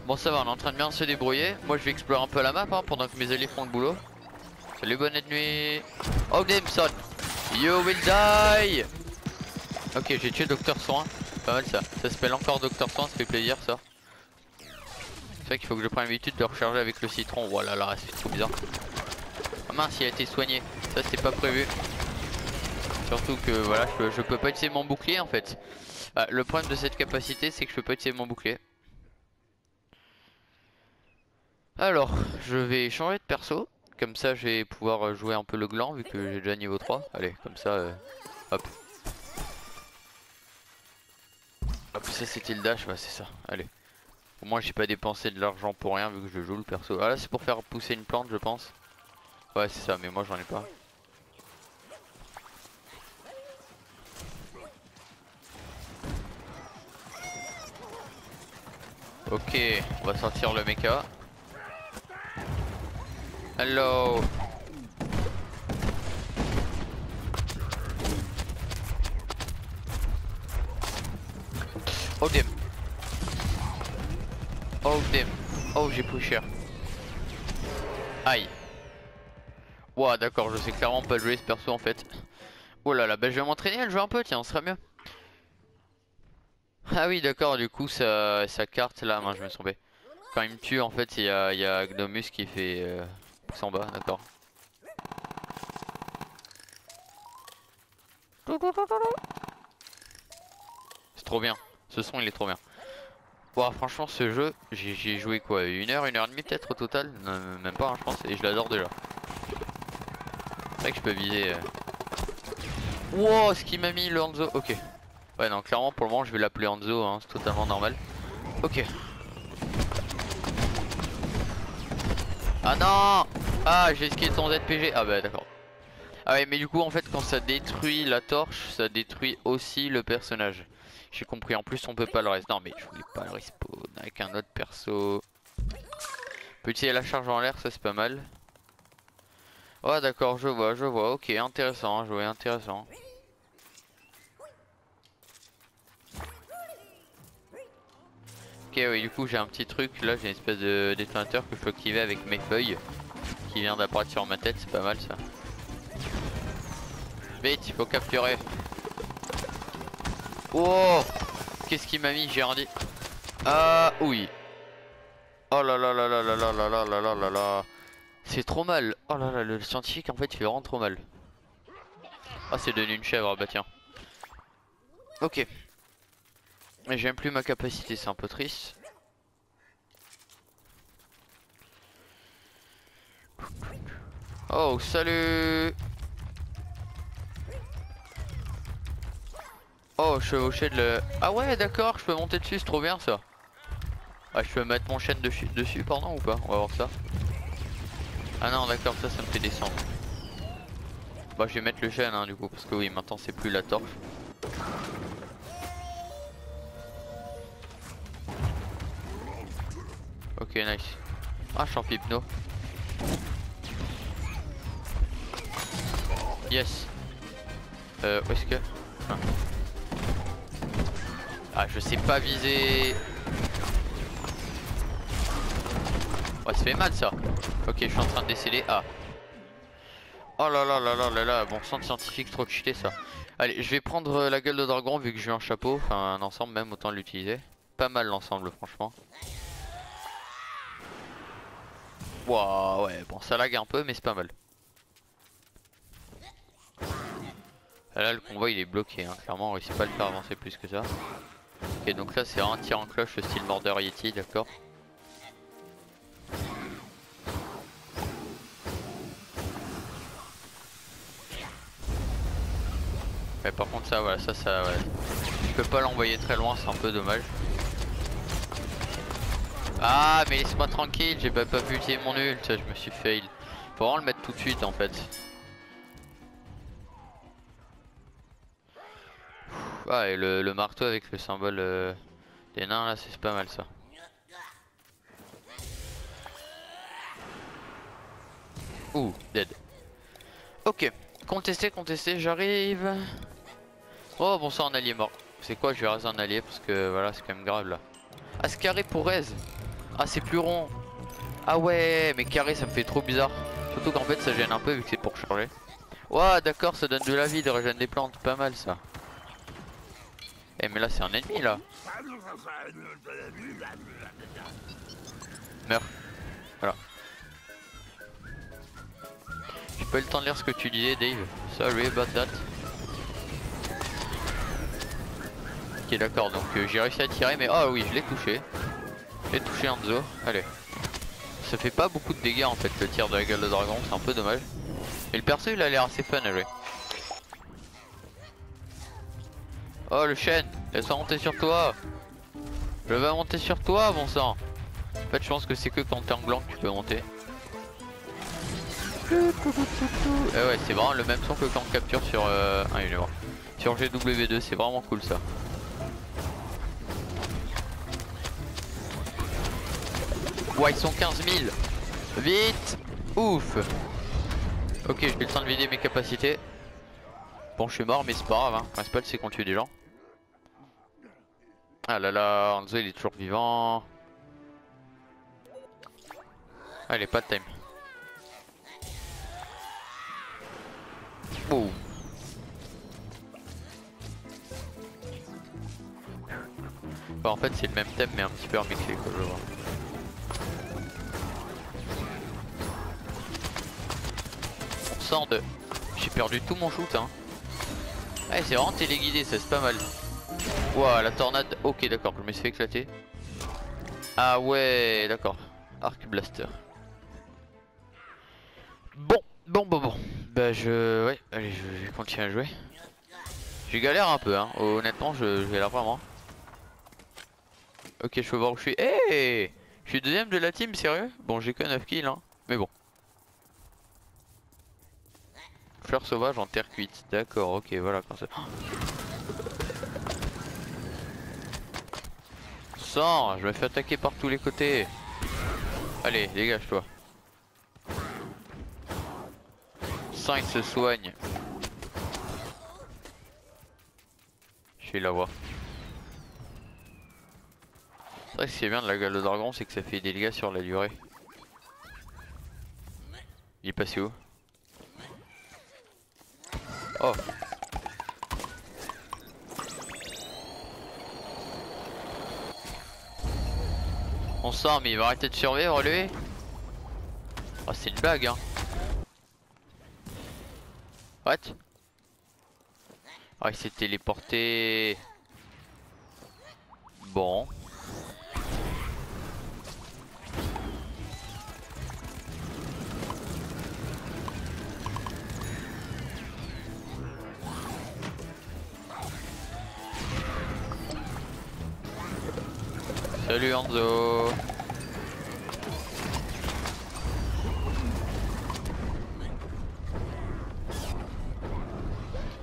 Bon ça va, on est en train de bien se débrouiller. Moi je vais explorer un peu la map hein, pendant que mes alliés font le boulot. Salut, bonne nuit. Oh damn son, you will die. Ok, j'ai tué Docteur Soin. Pas mal ça. Ça s'appelle encore Docteur Soin, ça fait plaisir ça. C'est vrai qu'il faut que je prenne l'habitude de recharger avec le citron. Voilà, là, c'est trop bizarre. Ah mince, il a été soigné. Ça c'était pas prévu. Surtout que voilà, je peux pas utiliser mon bouclier en fait. Ah, le problème de cette capacité c'est que je peux pas utiliser mon bouclier. Alors, je vais changer de perso. Comme ça je vais pouvoir jouer un peu le gland vu que j'ai déjà niveau 3. Allez, comme ça, hop. Hop, ça c'était le dash, ouais c'est ça, allez. Au moins j'ai pas dépensé de l'argent pour rien vu que je joue le perso. Ah là c'est pour faire pousser une plante je pense. Ouais c'est ça, mais moi j'en ai pas. Ok, on va sortir le mecha. Hello. Oh damn. Oh damn. Oh j'ai pris cher. Aïe. Ouah d'accord, je sais clairement pas jouer ce perso en fait. Oh là là, bah je vais m'entraîner à le jouer un peu, tiens, on sera mieux. Ah oui d'accord, du coup sa carte là, moi je me suis trompé. Quand il me tue en fait il y a Gnomus qui fait pouce en bas, d'accord. C'est trop bien, ce son il est trop bien. Wow, franchement ce jeu, j'ai joué quoi, 1 heure, 1 heure et demie peut-être au total, non, même pas hein, je pense, et je l'adore déjà. C'est vrai que je peux viser. Wow, ce qu'il m'a mis le Hanzo, ok. Ouais non, clairement pour le moment je vais l'appeler Hanzo, hein, c'est totalement normal. Ok. Ah non. Ah j'ai esquivé ton ZPG, ah bah d'accord. Ah ouais mais du coup en fait quand ça détruit la torche, ça détruit aussi le personnage. J'ai compris, en plus on peut pas le respawn. Non mais je voulais pas le respawn avec un autre perso. Petit la charge en l'air, ça c'est pas mal. Oh d'accord, je vois, ok, intéressant, jouer intéressant. Ok oui du coup j'ai un petit truc, là j'ai une espèce de détonateur que je peux activer avec mes feuilles. Qui vient d'apparaître sur ma tête, c'est pas mal ça. Vite, il faut capturer. Oh, qu'est-ce qu'il m'a mis, j'ai rien dit. Ah oui. Oh là là là là là là là là là là là là. C'est trop mal. Oh là là, le scientifique en fait il fait vraiment trop mal. Ah c'est devenu une chèvre, bah tiens. Ok. Mais j'aime plus ma capacité, c'est un peu triste. Oh salut. Oh chevaucher de le... Ah ouais d'accord, je peux monter dessus, c'est trop bien ça. Ah je peux mettre mon chêne dessus pardon ou pas? On va voir ça. Ah non d'accord, ça me fait descendre. Bah je vais mettre le chêne hein, du coup parce que oui maintenant c'est plus la torche. Ok nice. Ah je suis en hypno. Yes. Où est-ce que... Ah je sais pas viser. Ouais ça fait mal ça. Ok je suis en train de déceler A. Oh là là là là là là. Bon centre scientifique trop cheaté ça. Allez je vais prendre la gueule de dragon vu que j'ai un chapeau. Enfin un ensemble même, autant l'utiliser. Pas mal l'ensemble franchement. Waouh ouais bon ça lag un peu mais c'est pas mal. Là le convoi il est bloqué hein. Clairement on réussit pas à le faire avancer plus que ça. Ok donc là c'est un tir en cloche style Mordor Yeti, d'accord. Ouais, par contre ça voilà ça ouais. Je peux pas l'envoyer très loin, c'est un peu dommage. Ah mais laisse-moi tranquille, j'ai pas pu utiliser mon ult, je me suis fail. Faut vraiment le mettre tout de suite en fait. Ah et le marteau avec le symbole des nains là c'est pas mal ça. Ouh dead. Ok, contesté, j'arrive. Oh bon ça un allié mort. C'est quoi, je vais raser un allié parce que voilà c'est quand même grave là. Ah c'est carré pour raise. Ah c'est plus rond. Ah ouais mais carré ça me fait trop bizarre. Surtout qu'en fait ça gêne un peu vu que c'est pour charger. Ouah d'accord ça donne de la vie de régénérer des plantes, pas mal ça. Eh mais là c'est un ennemi là. Meurs. Voilà. J'ai pas eu le temps de lire ce que tu disais Dave. Sorry about that. Ok d'accord donc j'ai réussi à tirer mais oh oui je l'ai touché. J'ai touché Hanzo. Allez. Ça fait pas beaucoup de dégâts en fait le tir de la gueule de dragon, c'est un peu dommage. Et le perso il a l'air assez fun à jouer. Oh le chêne, laisse-moi monter sur toi. Je vais monter sur toi bon sang. En fait je pense que c'est que quand t'es en gland que tu peux monter. Et ouais c'est vraiment le même son que quand on capture sur un univers. Sur GW2 c'est vraiment cool ça. Ouais ils sont 15 000. Vite. Ouf. Ok j'ai eu le temps de vider mes capacités. Bon je suis mort mais c'est pas grave hein. Le principal c'est qu'on tue des gens. Ah là là, Hanzo il est toujours vivant. Allez pas de time. Boum. Bah, en fait c'est le même thème mais un petit peu remixé quoi je vois. On sort de... J'ai perdu tout mon shoot hein. Ouais c'est vraiment téléguidé ça c'est pas mal. Ouah la tornade, ok d'accord je me suis fait éclater. Ah ouais d'accord. Arc Blaster. Bon. Bah ouais, allez je vais continuer à jouer. J'ai galère un peu hein, honnêtement je galère vraiment. Ok je peux voir où je suis. Hey, je suis deuxième de la team sérieux. Bon j'ai que 9 kills hein, mais bon. Fleur sauvage en terre cuite, d'accord ok voilà quand ça... Sang, je me fais attaquer par tous les côtés. Allez dégage-toi. Sang il se soigne. Je vais la voir. C'est vrai que ce qui est bien de la gueule de dragon c'est que ça fait des dégâts sur la durée. Il est passé où? Oh. On sort mais il va arrêter de survivre lui. Oh c'est une blague hein. What? Oh il s'est téléporté. Bon. Salut Hanzo.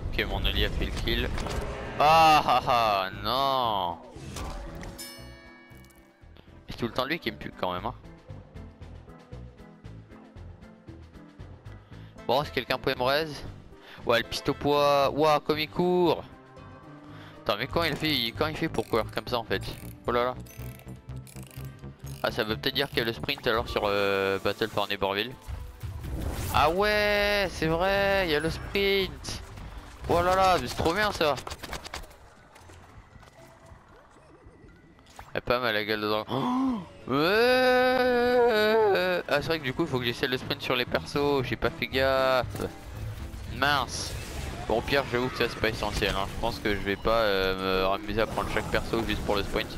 Ok mon allié a fait le kill. Ah ah ah non. C'est tout le temps lui qui me pue quand même hein. Bon est-ce que quelqu'un peut me raise? Ouais le piste au poids. Ouah comme il court. Attends mais quand il fait pour courir comme ça en fait? Oh là là. Ah ça veut peut-être dire qu'il y a le sprint alors sur Battle for Neighborville. Ah ouais c'est vrai, il y a le sprint. Oh là là, c'est trop bien ça. Elle a pas mal la gueule dedans. Oh ouais. Ah c'est vrai que du coup il faut que j'essaie le sprint sur les persos, j'ai pas fait gaffe. Mince. Bon au pire j'avoue que ça c'est pas essentiel hein. Je pense que je vais pas me ramuser à prendre chaque perso juste pour le sprint.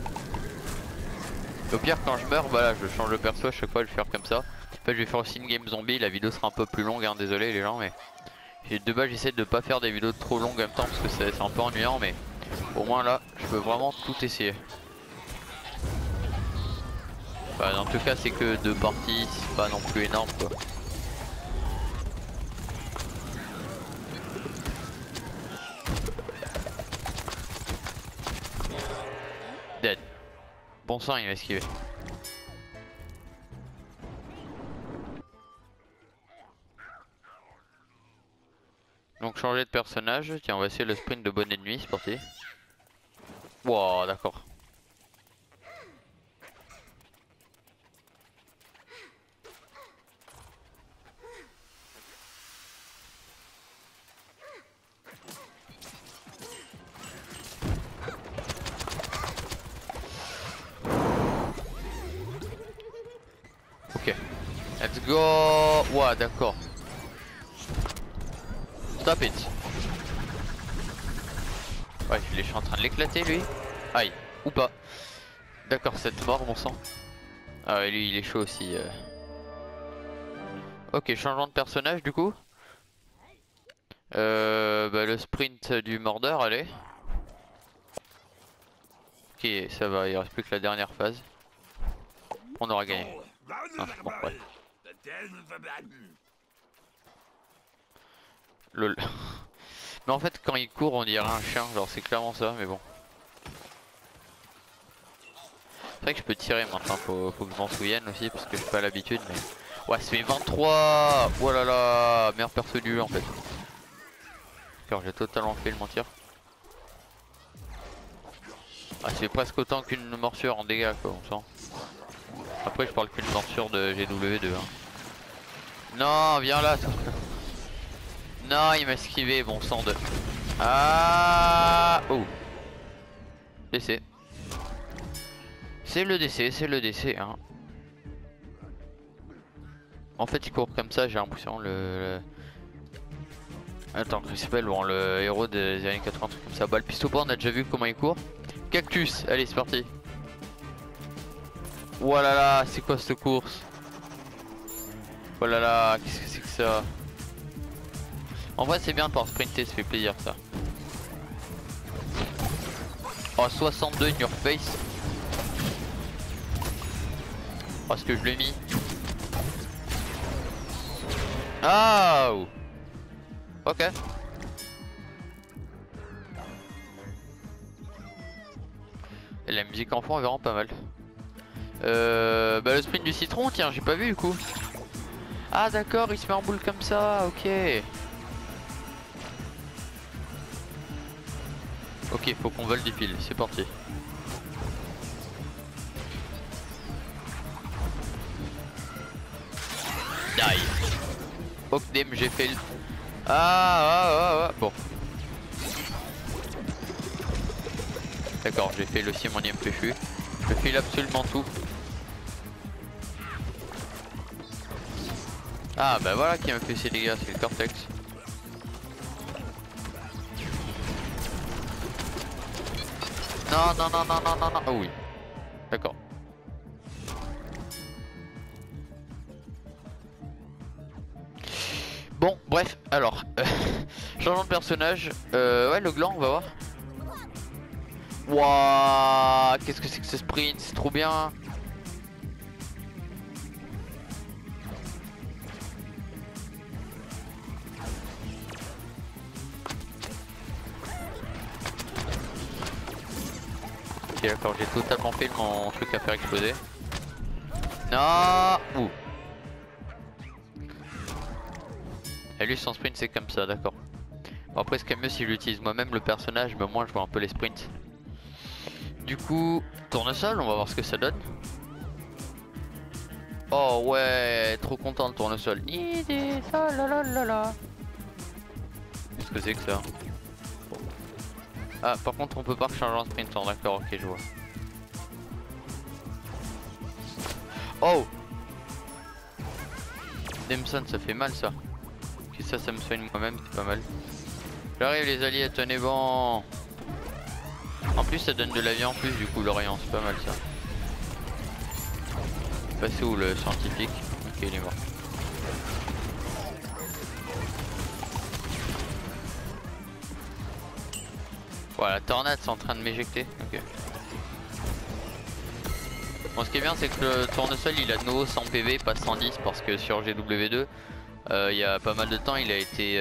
Au pire quand je meurs bah là je change de perso à chaque fois, je vais faire comme ça. En fait je vais faire aussi une game zombie, la vidéo sera un peu plus longue hein, désolé les gens mais de base j'essaie de pas faire des vidéos trop longues en même temps parce que c'est un peu ennuyant mais au moins là je peux vraiment tout essayer. Enfin, en tout cas c'est que 2 parties, c'est pas non plus énorme quoi. Dead. Bon sang il va esquiver. Donc changer de personnage, tiens on va essayer le sprint de bonne ennemi, c'est parti. Wow d'accord. Ok, let's go. Wow d'accord. Stop it. Ouais, je suis en train de l'éclater lui. Aïe, ou pas. D'accord, cette mort, mon sang. Ah ouais, lui il est chaud aussi. Ok, changement de personnage du coup. Bah, le sprint du mordeur, allez. Ok, ça va, il reste plus que la dernière phase. On aura gagné. Ah, bon, ouais. Lol. Mais en fait quand il court on dirait un chien, genre c'est clairement ça mais bon. C'est vrai que je peux tirer maintenant, faut que je m'en souvienne aussi parce que j'ai pas l'habitude mais... Ouais c'est mes 23. Oh là là, meilleur perso du jeu en fait. Car j'ai totalement fait le mentir. Ah c'est presque autant qu'une morsure en dégâts quoi on sent. Après je parle qu'une morsure de GW2 hein. Non viens là toi. Non il m'a esquivé bon sang de... Ah oh. DC. C'est le DC, c'est le DC hein. En fait il court comme ça, j'ai l'impression Attends, comment il s'appelle bon, le héros des années 80, truc comme ça. Bah le pistolet on a déjà vu comment il court. Cactus, allez c'est parti. Oh là là, c'est quoi cette course? Oh là là, qu'est-ce que c'est que ça? En vrai c'est bien de pouvoir sprinter, ça fait plaisir ça. Oh 62 in your face. Oh ce que je l'ai mis. Ah oh. Ok. Et la musique enfant est vraiment pas mal. Bah le sprint du citron, tiens j'ai pas vu du coup. Ah d'accord, il se met en boule comme ça, ok. Ok, faut qu'on vole des piles, c'est parti. Die. Okdem, j'ai fait le... Ah, bon. D'accord, j'ai fait le simonium péchu. Je file absolument tout. Ah bah voilà qui m'a fait ces dégâts, c'est le Cortex. Non non non non non non non. Oh oui. D'accord. Bon bref, alors changeons de personnage. Ouais le gland on va voir. Wouah, qu'est-ce que c'est que ce sprint, c'est trop bien. Ok d'accord, j'ai totalement fait mon truc à faire exploser. Non. Ouh. Et lui son sprint c'est comme ça, d'accord. Bon, après ce qu'il y a mieux si j'utilise moi-même le personnage, mais au moins je vois un peu les sprints. Du coup, tournesol, on va voir ce que ça donne. Oh ouais, trop content le tournesol. Qu'est-ce que c'est que ça? Ah par contre on peut pas changer en sprint, d'accord, ok je vois. Oh Demson, ça fait mal ça. Ok ça me soigne moi-même, c'est pas mal. J'arrive les alliés, tenez bon. En plus ça donne de la vie en plus du coup l'Orient, c'est pas mal ça. Passé où le scientifique? Ok il est mort. Voilà, la tornade c'est en train de m'éjecter. Ok. Bon ce qui est bien c'est que le tournesol il a de nouveau 100 PV, pas 110 parce que sur GW2 il y a pas mal de temps il a été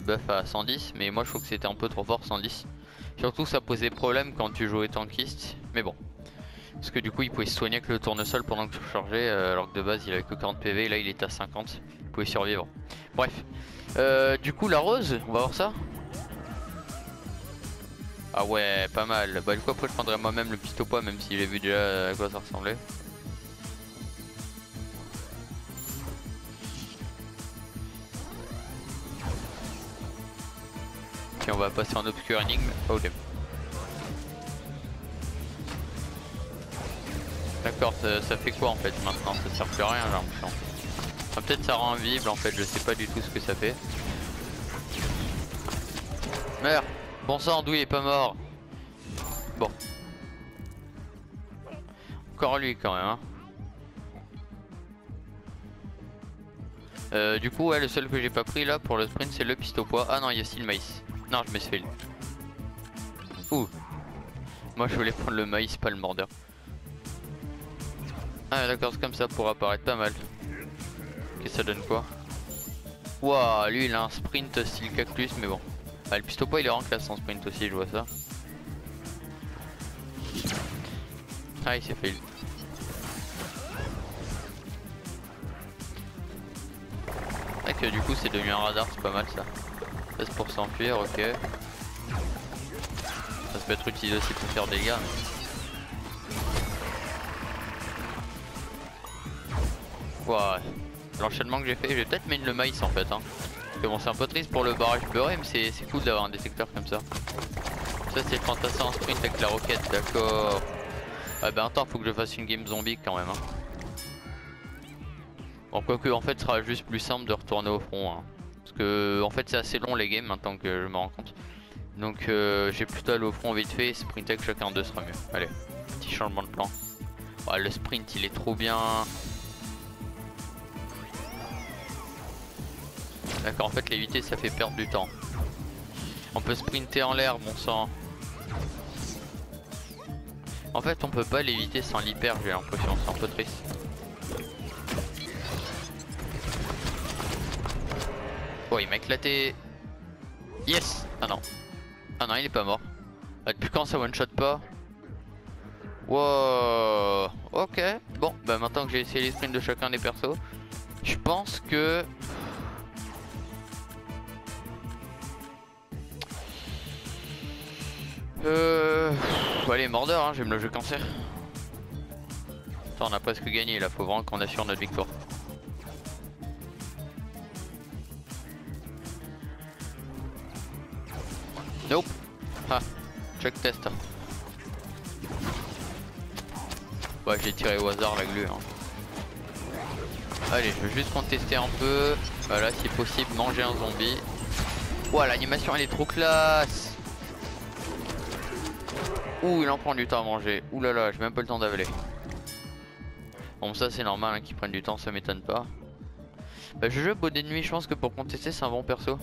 buff à 110, mais moi je trouve que c'était un peu trop fort 110. Surtout ça posait problème quand tu jouais tankiste, mais bon. Parce que du coup il pouvait se soigner avec le tournesol pendant que je chargeais, alors que de base il avait que 40 PV, et là il était à 50, il pouvait survivre. Bref, du coup la rose, on va voir ça. Ah ouais, pas mal. Bah du coup après je prendrais moi-même le pistolet poids, même si j'ai vu déjà à quoi ça ressemblait. Puis on va passer en obscur énigme. Oh damn. D'accord, ça fait quoi en fait maintenant? Ça sert plus à rien j'ai l'impression. Enfin, peut-être ça rend invisible en fait, je sais pas du tout ce que ça fait. Meurs. Bon sang, d'où il est pas mort. Bon. Encore lui quand même hein. Du coup ouais, le seul que j'ai pas pris là pour le sprint c'est le pistolet poids. Ah non il y a aussi le maïs. Non je me suis fait. Ouh. Moi je voulais prendre le maïs, pas le mordeur. Ah d'accord, c'est comme ça pour apparaître, pas mal. Ok ça donne quoi? Waouh, lui il a un sprint style cactus mais bon. Ah le pistolet poids il est en classe en sprint aussi, je vois ça. Ah il s'est fait. Ah que du coup c'est devenu un radar, c'est pas mal ça. 16 pour s'enfuir, ok. Ça peut être utilisé aussi pour faire des dégâts. Wow. L'enchaînement que j'ai fait, je vais peut-être mettre le maïs en fait hein. Parce que bon c'est un peu triste pour le barrage beurré, mais c'est cool d'avoir un détecteur comme ça. Ça c'est le fantassin en sprint avec la roquette, d'accord. Ah bah attends, faut que je fasse une game zombie quand même hein. Bon quoique en fait ce sera juste plus simple de retourner au front hein. Parce que en fait c'est assez long les games maintenant que je me rends compte. Donc j'ai plutôt aller au front vite fait et sprinter avec chacun d'eux sera mieux. Allez, petit changement de plan. Oh, le sprint il est trop bien. D'accord, en fait l'éviter ça fait perdre du temps. On peut sprinter en l'air, bon sang. En fait on peut pas l'éviter sans l'hyper, j'ai l'impression, c'est un peu triste. Oh il m'a éclaté. Yes. Ah non. Ah non il est pas mort. Ah, depuis quand ça one shot pas? Wow. Ok. Bon bah maintenant que j'ai essayé les sprints de chacun des persos, je pense que... Allez mordeur hein, j'aime le jeu cancer. Attends on a presque gagné là, faut vraiment qu'on assure notre victoire. Nope. Ah, check test. Ouais j'ai tiré au hasard la glu hein. Allez, je veux juste contester un peu. Voilà, si possible, manger un zombie. Ouah, l'animation elle est trop classe. Ouh, il en prend du temps à manger. Ouh là là, j'ai même pas le temps d'avaler. Bon, ça c'est normal hein, qu'ils prennent du temps, ça m'étonne pas. Bah, je joue Beau des Nuits, je pense que pour contester, c'est un bon perso.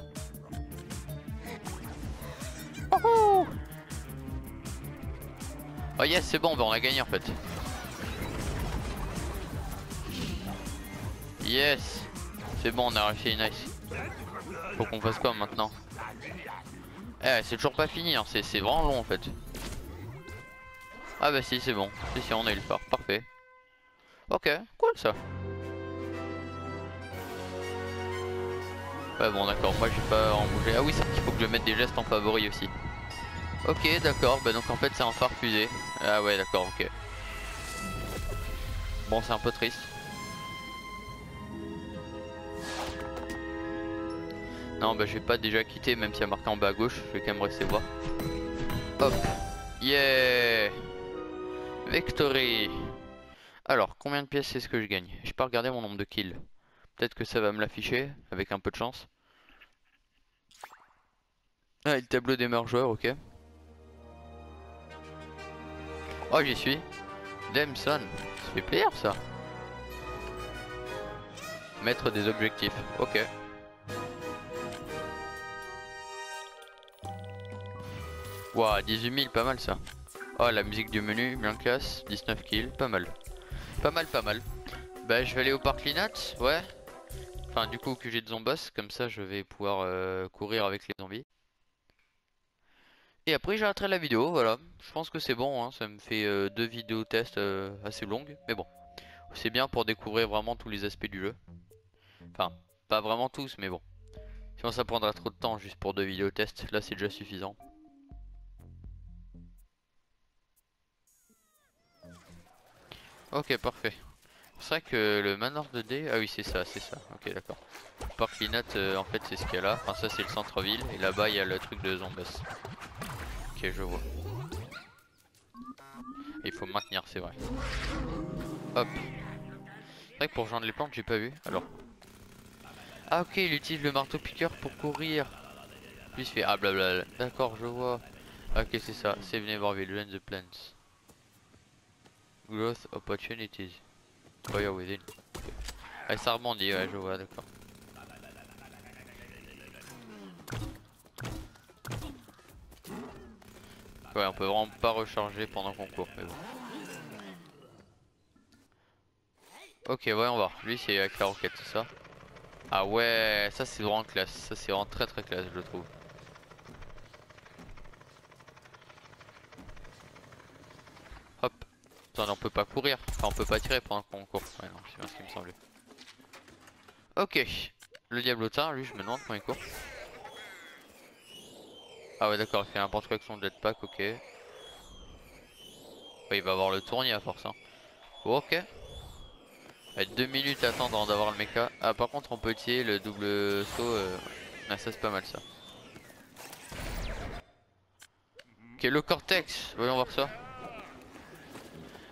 Oh, oh yes, c'est bon, bah on a gagné en fait. Yes, c'est bon, on a réussi, nice. Faut qu'on fasse quoi maintenant? Eh, c'est toujours pas fini, hein. C'est vraiment long en fait. Ah bah si, c'est bon. Si, on a eu le phare, parfait. Ok, cool ça. Ouais bon d'accord, moi j'ai pas en bouger. Ah oui, c'est vrai qu'il faut que je mette des gestes en favori aussi. Ok, d'accord, bah donc en fait c'est un phare fusée. Ah ouais d'accord, ok. Bon, c'est un peu triste. Non bah je vais pas déjà quitter, même s'il y a marqué en bas à gauche, je vais quand même rester voir. Hop, yeah, victory. Alors, combien de pièces est-ce que je gagne? J'ai pas regardé mon nombre de kills. Peut-être que ça va me l'afficher, avec un peu de chance. Ah, le tableau des meilleurs joueurs, ok. Oh, j'y suis. Damson, ça fait plaisir ça. Mettre des objectifs, ok. Waouh, 18 000, pas mal ça. Oh, la musique du menu, bien classe. 19 kills, pas mal. Pas mal, pas mal. Bah, je vais aller au parc Linat, ouais. Enfin, du coup, que j'ai de zomboss, comme ça je vais pouvoir courir avec les zombies. Et après, j'arrêterai la vidéo, voilà. Je pense que c'est bon, hein. Ça me fait deux vidéos tests assez longues. Mais bon, c'est bien pour découvrir vraiment tous les aspects du jeu. Enfin, pas vraiment tous, mais bon. Sinon, ça prendra trop de temps juste pour deux vidéos tests. Là, c'est déjà suffisant. Ok, parfait. C'est vrai que le manoir de D, ah oui c'est ça, c'est ça, ok d'accord. Parc Linat en fait c'est ce qu'il y a là, enfin ça c'est le centre-ville et là-bas il y a le truc de Zombass. Ok je vois. Et il faut maintenir c'est vrai. Hop. C'est vrai que pour rejoindre les plantes j'ai pas vu, alors. Ah ok il utilise le marteau piqueur pour courir. Puis il se fait ah blablabla, d'accord je vois. Ok c'est ça, c'est venez voir join the plants. Growth opportunities. Fire within. Okay. Ah ça rebondit ouais je vois d'accord. Ouais, on peut vraiment pas recharger pendant qu'on court, mais bon. Ok, voyons voir. Lui, c'est avec la roquette, c'est ça? Ah ouais, ça c'est vraiment classe. Ça c'est vraiment très très classe, je trouve. Hop. Attends, on peut pas courir. Enfin, on peut pas tirer pendant qu'on court. Ouais, non, c'est bien ce qui me semblait. Ok. Le diablotin, lui, je me demande quand il court. Ah ouais, d'accord, il fait n'importe quoi avec son jetpack, ok. Ouais, il va avoir le tournis à force, hein. Ok. Avec 2 minutes à attendre d'avoir le mecha. Ah, par contre, on peut tirer le double saut. Ah, ça c'est pas mal ça. Ok, le cortex. Voyons voir ça.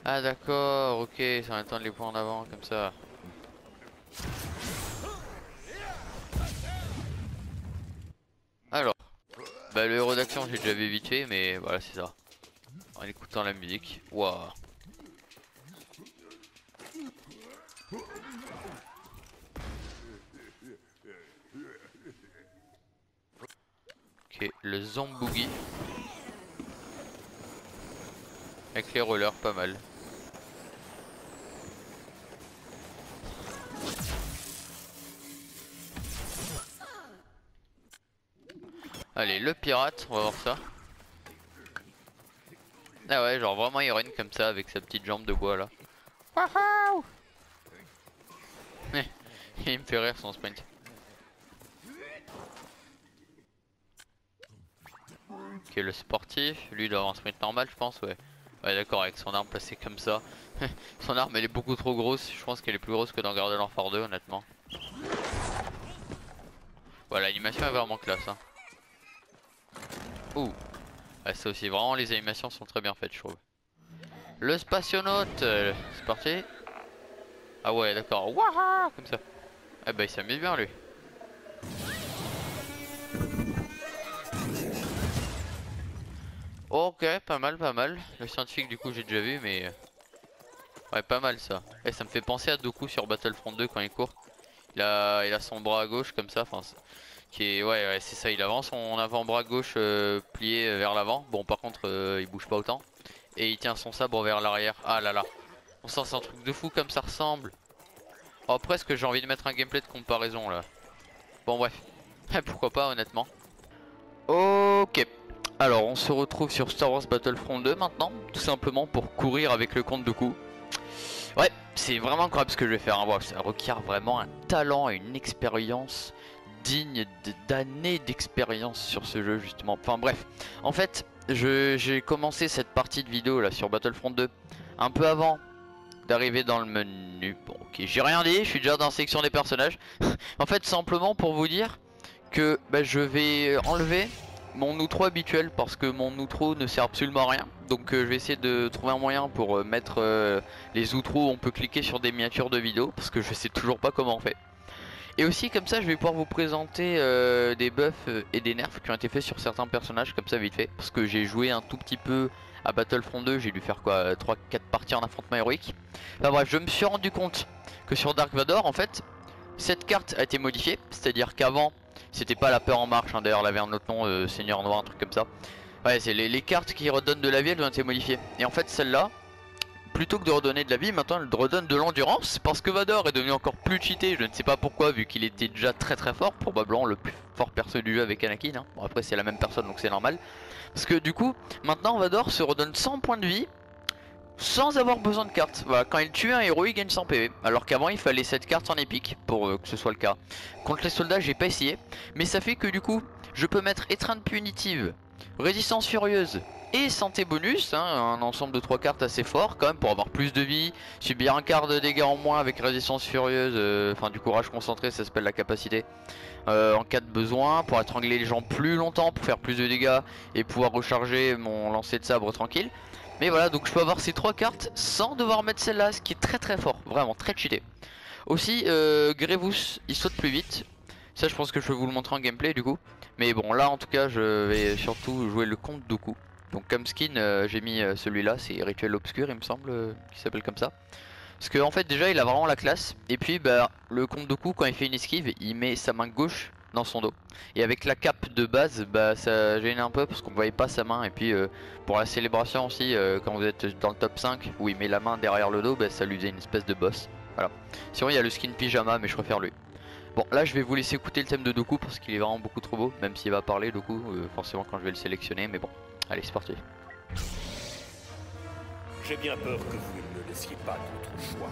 Ah, d'accord, ok, ça va attendre les points en avant comme ça. Alors, bah le héros d'action j'ai déjà vu vite fait, mais voilà c'est ça. En écoutant la musique, waouh. Ok, le Zamboogie. Avec les rollers, pas mal. Allez, le pirate, on va voir ça. Ah ouais, genre vraiment il run comme ça avec sa petite jambe de bois là. Wouhou. Il me fait rire son sprint. Ok, le sportif, lui il doit avoir un sprint normal je pense, ouais. Ouais d'accord, avec son arme placée comme ça. Son arme elle est beaucoup trop grosse, je pense qu'elle est plus grosse que dans Garden of 2 honnêtement. Voilà, l'animation est vraiment classe hein. Ouh, ouais, ça aussi vraiment les animations sont très bien faites je trouve. Le spationaute, c'est parti. Ah ouais d'accord, Wouah comme ça. Ah bah il s'amuse bien lui. Ok, pas mal, pas mal. Le scientifique du coup j'ai déjà vu mais... Ouais pas mal ça. Et ça me fait penser à Doku sur Battlefront 2 quand il court. Il a son bras à gauche comme ça, enfin... Qui est... Ouais, c'est ça, il avance son avant-bras gauche plié vers l'avant. Bon par contre il bouge pas autant. Et il tient son sabre vers l'arrière. Ah là là. On sent c'est un truc de fou comme ça ressemble. Oh presque j'ai envie de mettre un gameplay de comparaison là. Bon bref. Pourquoi pas honnêtement. Ok. Alors on se retrouve sur Star Wars Battlefront 2 maintenant. Tout simplement pour courir avec le compte de coup. Ouais, c'est vraiment incroyable ce que je vais faire. Hein. Wow, ça requiert vraiment un talent et une expérience digne d'années d'expérience sur ce jeu justement. Enfin bref, en fait, j'ai commencé cette partie de vidéo là sur Battlefront 2 un peu avant d'arriver dans le menu. Bon, ok, j'ai rien dit, je suis déjà dans la section des personnages. En fait, simplement pour vous dire que bah, je vais enlever mon outro habituel parce que mon outro ne sert absolument à rien. Donc je vais essayer de trouver un moyen pour mettre les outros où on peut cliquer sur des miniatures de vidéos parce que je sais toujours pas comment on fait. Et aussi comme ça je vais pouvoir vous présenter des buffs et des nerfs qui ont été faits sur certains personnages comme ça vite fait. Parce que j'ai joué un tout petit peu à Battlefront 2, j'ai dû faire quoi 3-4 parties en affrontement héroïque. Enfin bref, je me suis rendu compte que sur Dark Vador en fait cette carte a été modifiée. C'est à dire qu'avant c'était pas la peur en marche, hein. D'ailleurs elle avait un autre nom, Seigneur Noir, un truc comme ça. Ouais, c'est les cartes qui redonnent de la vie, elles ont été modifiées. Et en fait celle-là, plutôt que de redonner de la vie, maintenant elle redonne de l'endurance. Parce que Vador est devenu encore plus cheaté, je ne sais pas pourquoi, vu qu'il était déjà très très fort. Probablement le plus fort perso du jeu avec Anakin, hein. Bon après c'est la même personne donc c'est normal. Parce que du coup, maintenant Vador se redonne 100 points de vie sans avoir besoin de cartes. Voilà, quand il tue un héros il gagne 100 PV. Alors qu'avant il fallait cette carte en épique pour que ce soit le cas. Contre les soldats j'ai pas essayé. Mais ça fait que du coup je peux mettre étreinte punitive, résistance furieuse et santé bonus, hein, un ensemble de 3 cartes assez fort quand même pour avoir plus de vie. Subir un quart de dégâts en moins avec résistance furieuse, enfin du courage concentré ça s'appelle la capacité. En cas de besoin, pour étrangler les gens plus longtemps, pour faire plus de dégâts et pouvoir recharger mon lancer de sabre tranquille. Mais voilà, donc je peux avoir ces 3 cartes sans devoir mettre celle-là, ce qui est très très fort, vraiment très cheaté. Aussi, Grevous, il saute plus vite. Ça je pense que je vais vous le montrer en gameplay du coup. Mais bon là en tout cas je vais surtout jouer le comte Dooku. Donc comme skin j'ai mis celui-là, c'est Rituel Obscur il me semble, qui s'appelle comme ça. Parce que en fait déjà il a vraiment la classe. Et puis bah le comte Dooku quand il fait une esquive, il met sa main gauche dans son dos. Et avec la cape de base, bah ça gêne un peu parce qu'on voyait pas sa main. Et puis pour la célébration aussi, quand vous êtes dans le top 5 où il met la main derrière le dos, bah ça lui faisait une espèce de boss. Voilà. Sinon il y a le skin pyjama mais je préfère lui. Bon là je vais vous laisser écouter le thème de Dooku parce qu'il est vraiment beaucoup trop beau. Même s'il va parler Dooku, forcément quand je vais le sélectionner. Mais bon, allez c'est parti. J'ai bien peur que vous ne me laissiez pas d'autre choix.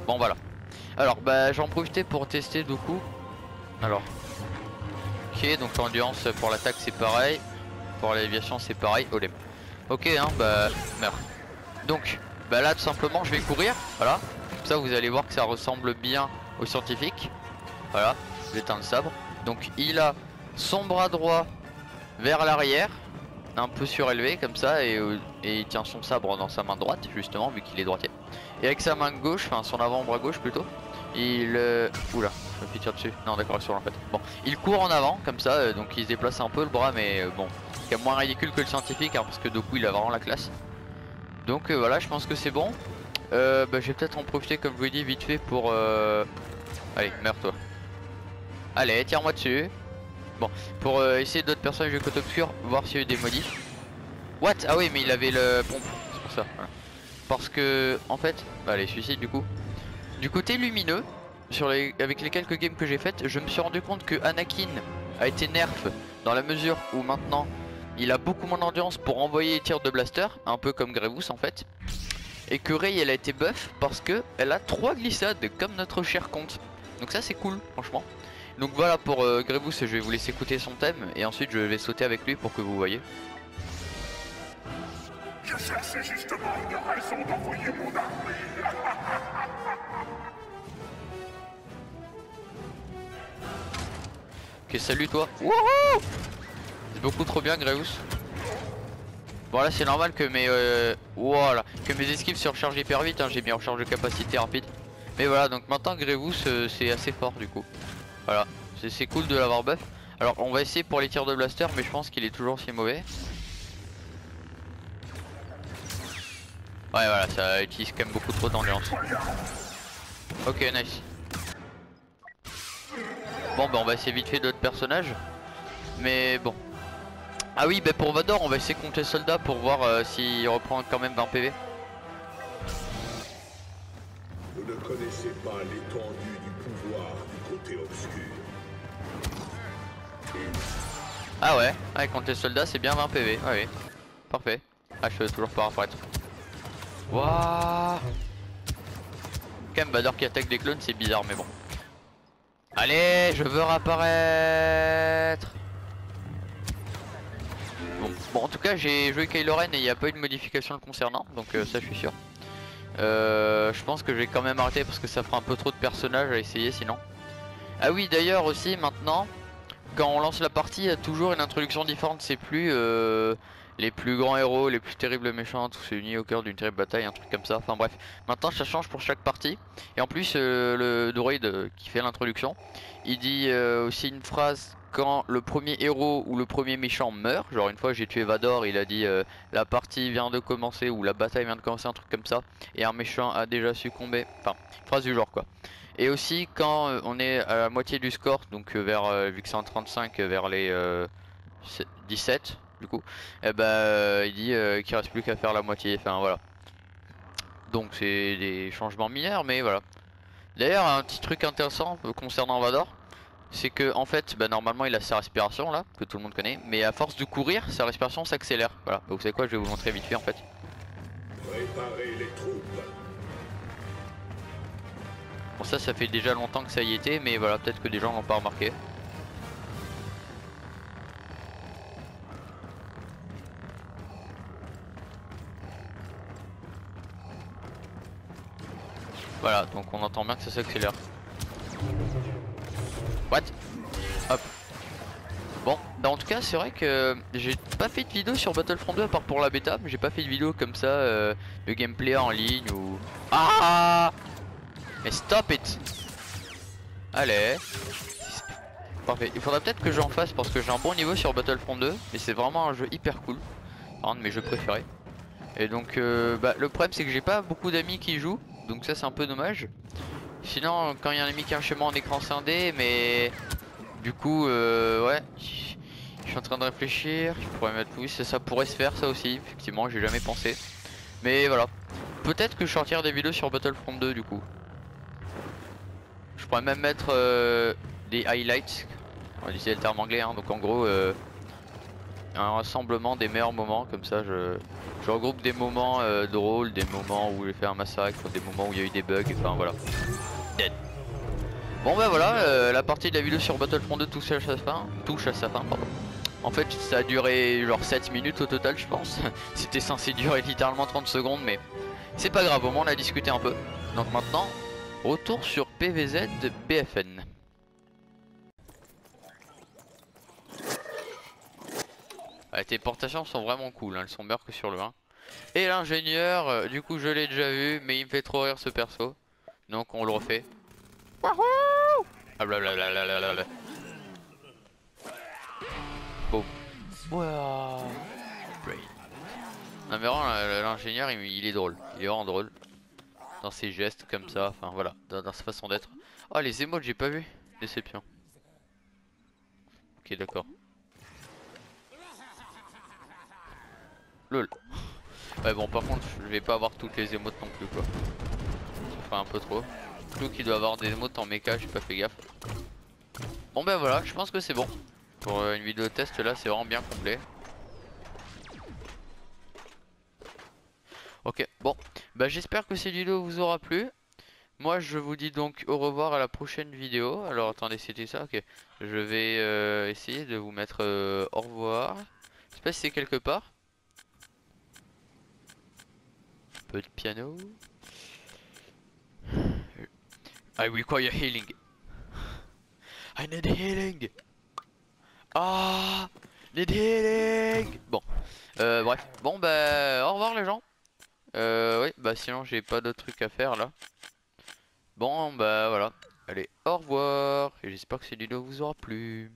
Bon voilà. Alors bah j'en profitais pour tester Dooku. Alors ok, donc l'endurance pour l'attaque c'est pareil, pour l'aviation c'est pareil. Olé. Ok hein bah meurs. Donc bah là tout simplement je vais courir. Voilà. Comme ça vous allez voir que ça ressemble bien au scientifique. Voilà, j'éteins le sabre. Donc il a son bras droit vers l'arrière, un peu surélevé comme ça, et il tient son sabre dans sa main droite justement vu qu'il est droitier. Et avec sa main gauche, enfin son avant-bras gauche plutôt, il... Oula, je me fais tirer dessus. Non d'accord, sur en fait. Bon, il court en avant comme ça, donc il se déplace un peu le bras, mais bon, c'est moins ridicule que le scientifique, hein, parce que du coup il a vraiment la classe. Donc voilà, je pense que c'est bon. Bah, je vais peut-être en profiter comme je vous l'ai dit vite fait pour... Allez, meurs-toi. Allez, tire-moi dessus. Bon, pour essayer d'autres personnages de côté obscur, voir s'il y a eu des modifs. What? Ah oui, mais il avait le pompe, c'est pour ça. Voilà. Parce que, en fait, bah, allez, suicide du coup. Du côté lumineux, avec les quelques games que j'ai faites, je me suis rendu compte que Anakin a été nerf dans la mesure où maintenant il a beaucoup moins d'endurance pour envoyer les tirs de blaster, un peu comme Grevous en fait. Et que Rey elle a été buff parce que elle a 3 glissades comme notre cher comte. Donc ça c'est cool franchement. Donc voilà pour Grevous, je vais vous laisser écouter son thème et ensuite je vais sauter avec lui pour que vous voyez. Je cherchais justement une raison d'envoyer mon armée. Ok, salut toi. Wouhou! C'est beaucoup trop bien Greus. Bon là c'est normal que mes voilà, que mes esquives se rechargent hyper vite, hein. J'ai mis recharge de capacité rapide. Mais voilà, donc maintenant Greus c'est assez fort du coup. Voilà, c'est cool de l'avoir buff. Alors on va essayer pour les tirs de blaster, mais je pense qu'il est toujours aussi mauvais. Ouais voilà, ça utilise quand même beaucoup trop d'endurance. Ok, nice. Bon bah on va essayer vite fait d'autres personnages. Mais bon. Ah oui, bah pour Vador on va essayer de compter soldat pour voir s'il reprend quand même 20 PV. Vous ne connaissez pas l'étendue du pouvoir du côté obscur. Ah ouais, compter soldat c'est bien 20 PV, ouais, oui. Parfait. Ah je peux toujours pas apparaître. Wouah. Quand même Vador qui attaque des clones c'est bizarre mais bon. Allez, je veux réapparaître. Bon en tout cas j'ai joué Kylo Ren et il n'y a pas eu de modification le concernant, donc ça je suis sûr. Je pense que je vais quand même arrêter parce que ça fera un peu trop de personnages à essayer sinon. Ah oui d'ailleurs aussi maintenant, quand on lance la partie il y a toujours une introduction différente, c'est plus les plus grands héros, les plus terribles méchants, tout s'est uni au cœur d'une terrible bataille, un truc comme ça, enfin bref. Maintenant ça change pour chaque partie. Et en plus le droïde qui fait l'introduction, il dit aussi une phrase quand le premier héros ou le premier méchant meurt. Genre une fois j'ai tué Vador, il a dit la partie vient de commencer ou la bataille vient de commencer, un truc comme ça. Et un méchant a déjà succombé, enfin phrase du genre quoi. Et aussi quand on est à la moitié du score, donc vu que c'est en 35 vers les 17 du coup, et il dit qu'il reste plus qu'à faire la moitié, enfin voilà. Donc c'est des changements mineurs mais voilà. D'ailleurs un petit truc intéressant concernant Vador, c'est que en fait normalement il a sa respiration là, que tout le monde connaît, mais à force de courir sa respiration s'accélère. Voilà, donc vous savez quoi, je vais vous montrer vite fait en fait. Préparez les troupes. Bon ça fait déjà longtemps que ça y était, mais voilà, peut-être que des gens l'ont pas remarqué. Voilà, donc on entend bien que ça s'accélère. What? Hop. Bon, bah en tout cas c'est vrai que j'ai pas fait de vidéo sur Battlefront 2 à part pour la bêta, mais j'ai pas fait de vidéo comme ça de gameplay en ligne ou... Ah! Mais stop it! Allez. Parfait, il faudra peut-être que j'en fasse parce que j'ai un bon niveau sur Battlefront 2, mais c'est vraiment un jeu hyper cool, un de mes jeux préférés. Et donc le problème c'est que j'ai pas beaucoup d'amis qui y jouent, donc ça c'est un peu dommage. Sinon quand il y a un ami qui est chez moi en écran scindé, mais du coup ouais, je suis en train de réfléchir, je pourrais mettre, oui ça pourrait se faire ça aussi, effectivement j'ai jamais pensé. Mais voilà, peut-être que je sortirai des vidéos sur Battlefront 2 du coup. Je pourrais même mettre des highlights, on va utiliser le terme anglais hein, donc en gros un rassemblement des meilleurs moments, comme ça je regroupe des moments drôles, des moments où j'ai fait un massacre, des moments où il y a eu des bugs, enfin voilà. Dead. Bon bah voilà, la partie de la vidéo sur Battlefront 2 touche à sa fin, pardon. En fait ça a duré genre 7 minutes au total je pense. C'était censé durer littéralement 30 secondes mais c'est pas grave, au moins on a discuté un peu. Donc maintenant, retour sur PVZ BFN. Les téléportations sont vraiment cool, hein, elles sont meilleures que sur le 1. Et l'ingénieur, du coup je l'ai déjà vu, mais il me fait trop rire ce perso. Donc on le refait. Wahoo! Ah blablabla. Boum. Wow. Non mais vraiment l'ingénieur il est drôle, il est vraiment drôle. Dans ses gestes comme ça, enfin voilà, dans sa façon d'être. Oh les émotes j'ai pas vu, déception. Ok d'accord. Lol. Ouais bon par contre je vais pas avoir toutes les émotes non plus quoi. Ça ferait un peu trop. Clou qui doit avoir des émotes en méca, j'ai pas fait gaffe. Bon ben voilà, je pense que c'est bon. Pour une vidéo test là c'est vraiment bien complet. Ok bon, bah j'espère que cette vidéo vous aura plu. Moi je vous dis donc au revoir à la prochaine vidéo. Alors attendez, c'était ça, ok. Je vais essayer de vous mettre au revoir. Je sais pas si c'est quelque part. Un peu de piano. I require healing. I need healing. Ah, Need healing. Bon, bref. Bon bah au revoir les gens. Oui, bah sinon j'ai pas d'autres trucs à faire là. Bon bah voilà. Allez, au revoir. Et j'espère que cette vidéo vous aura plu.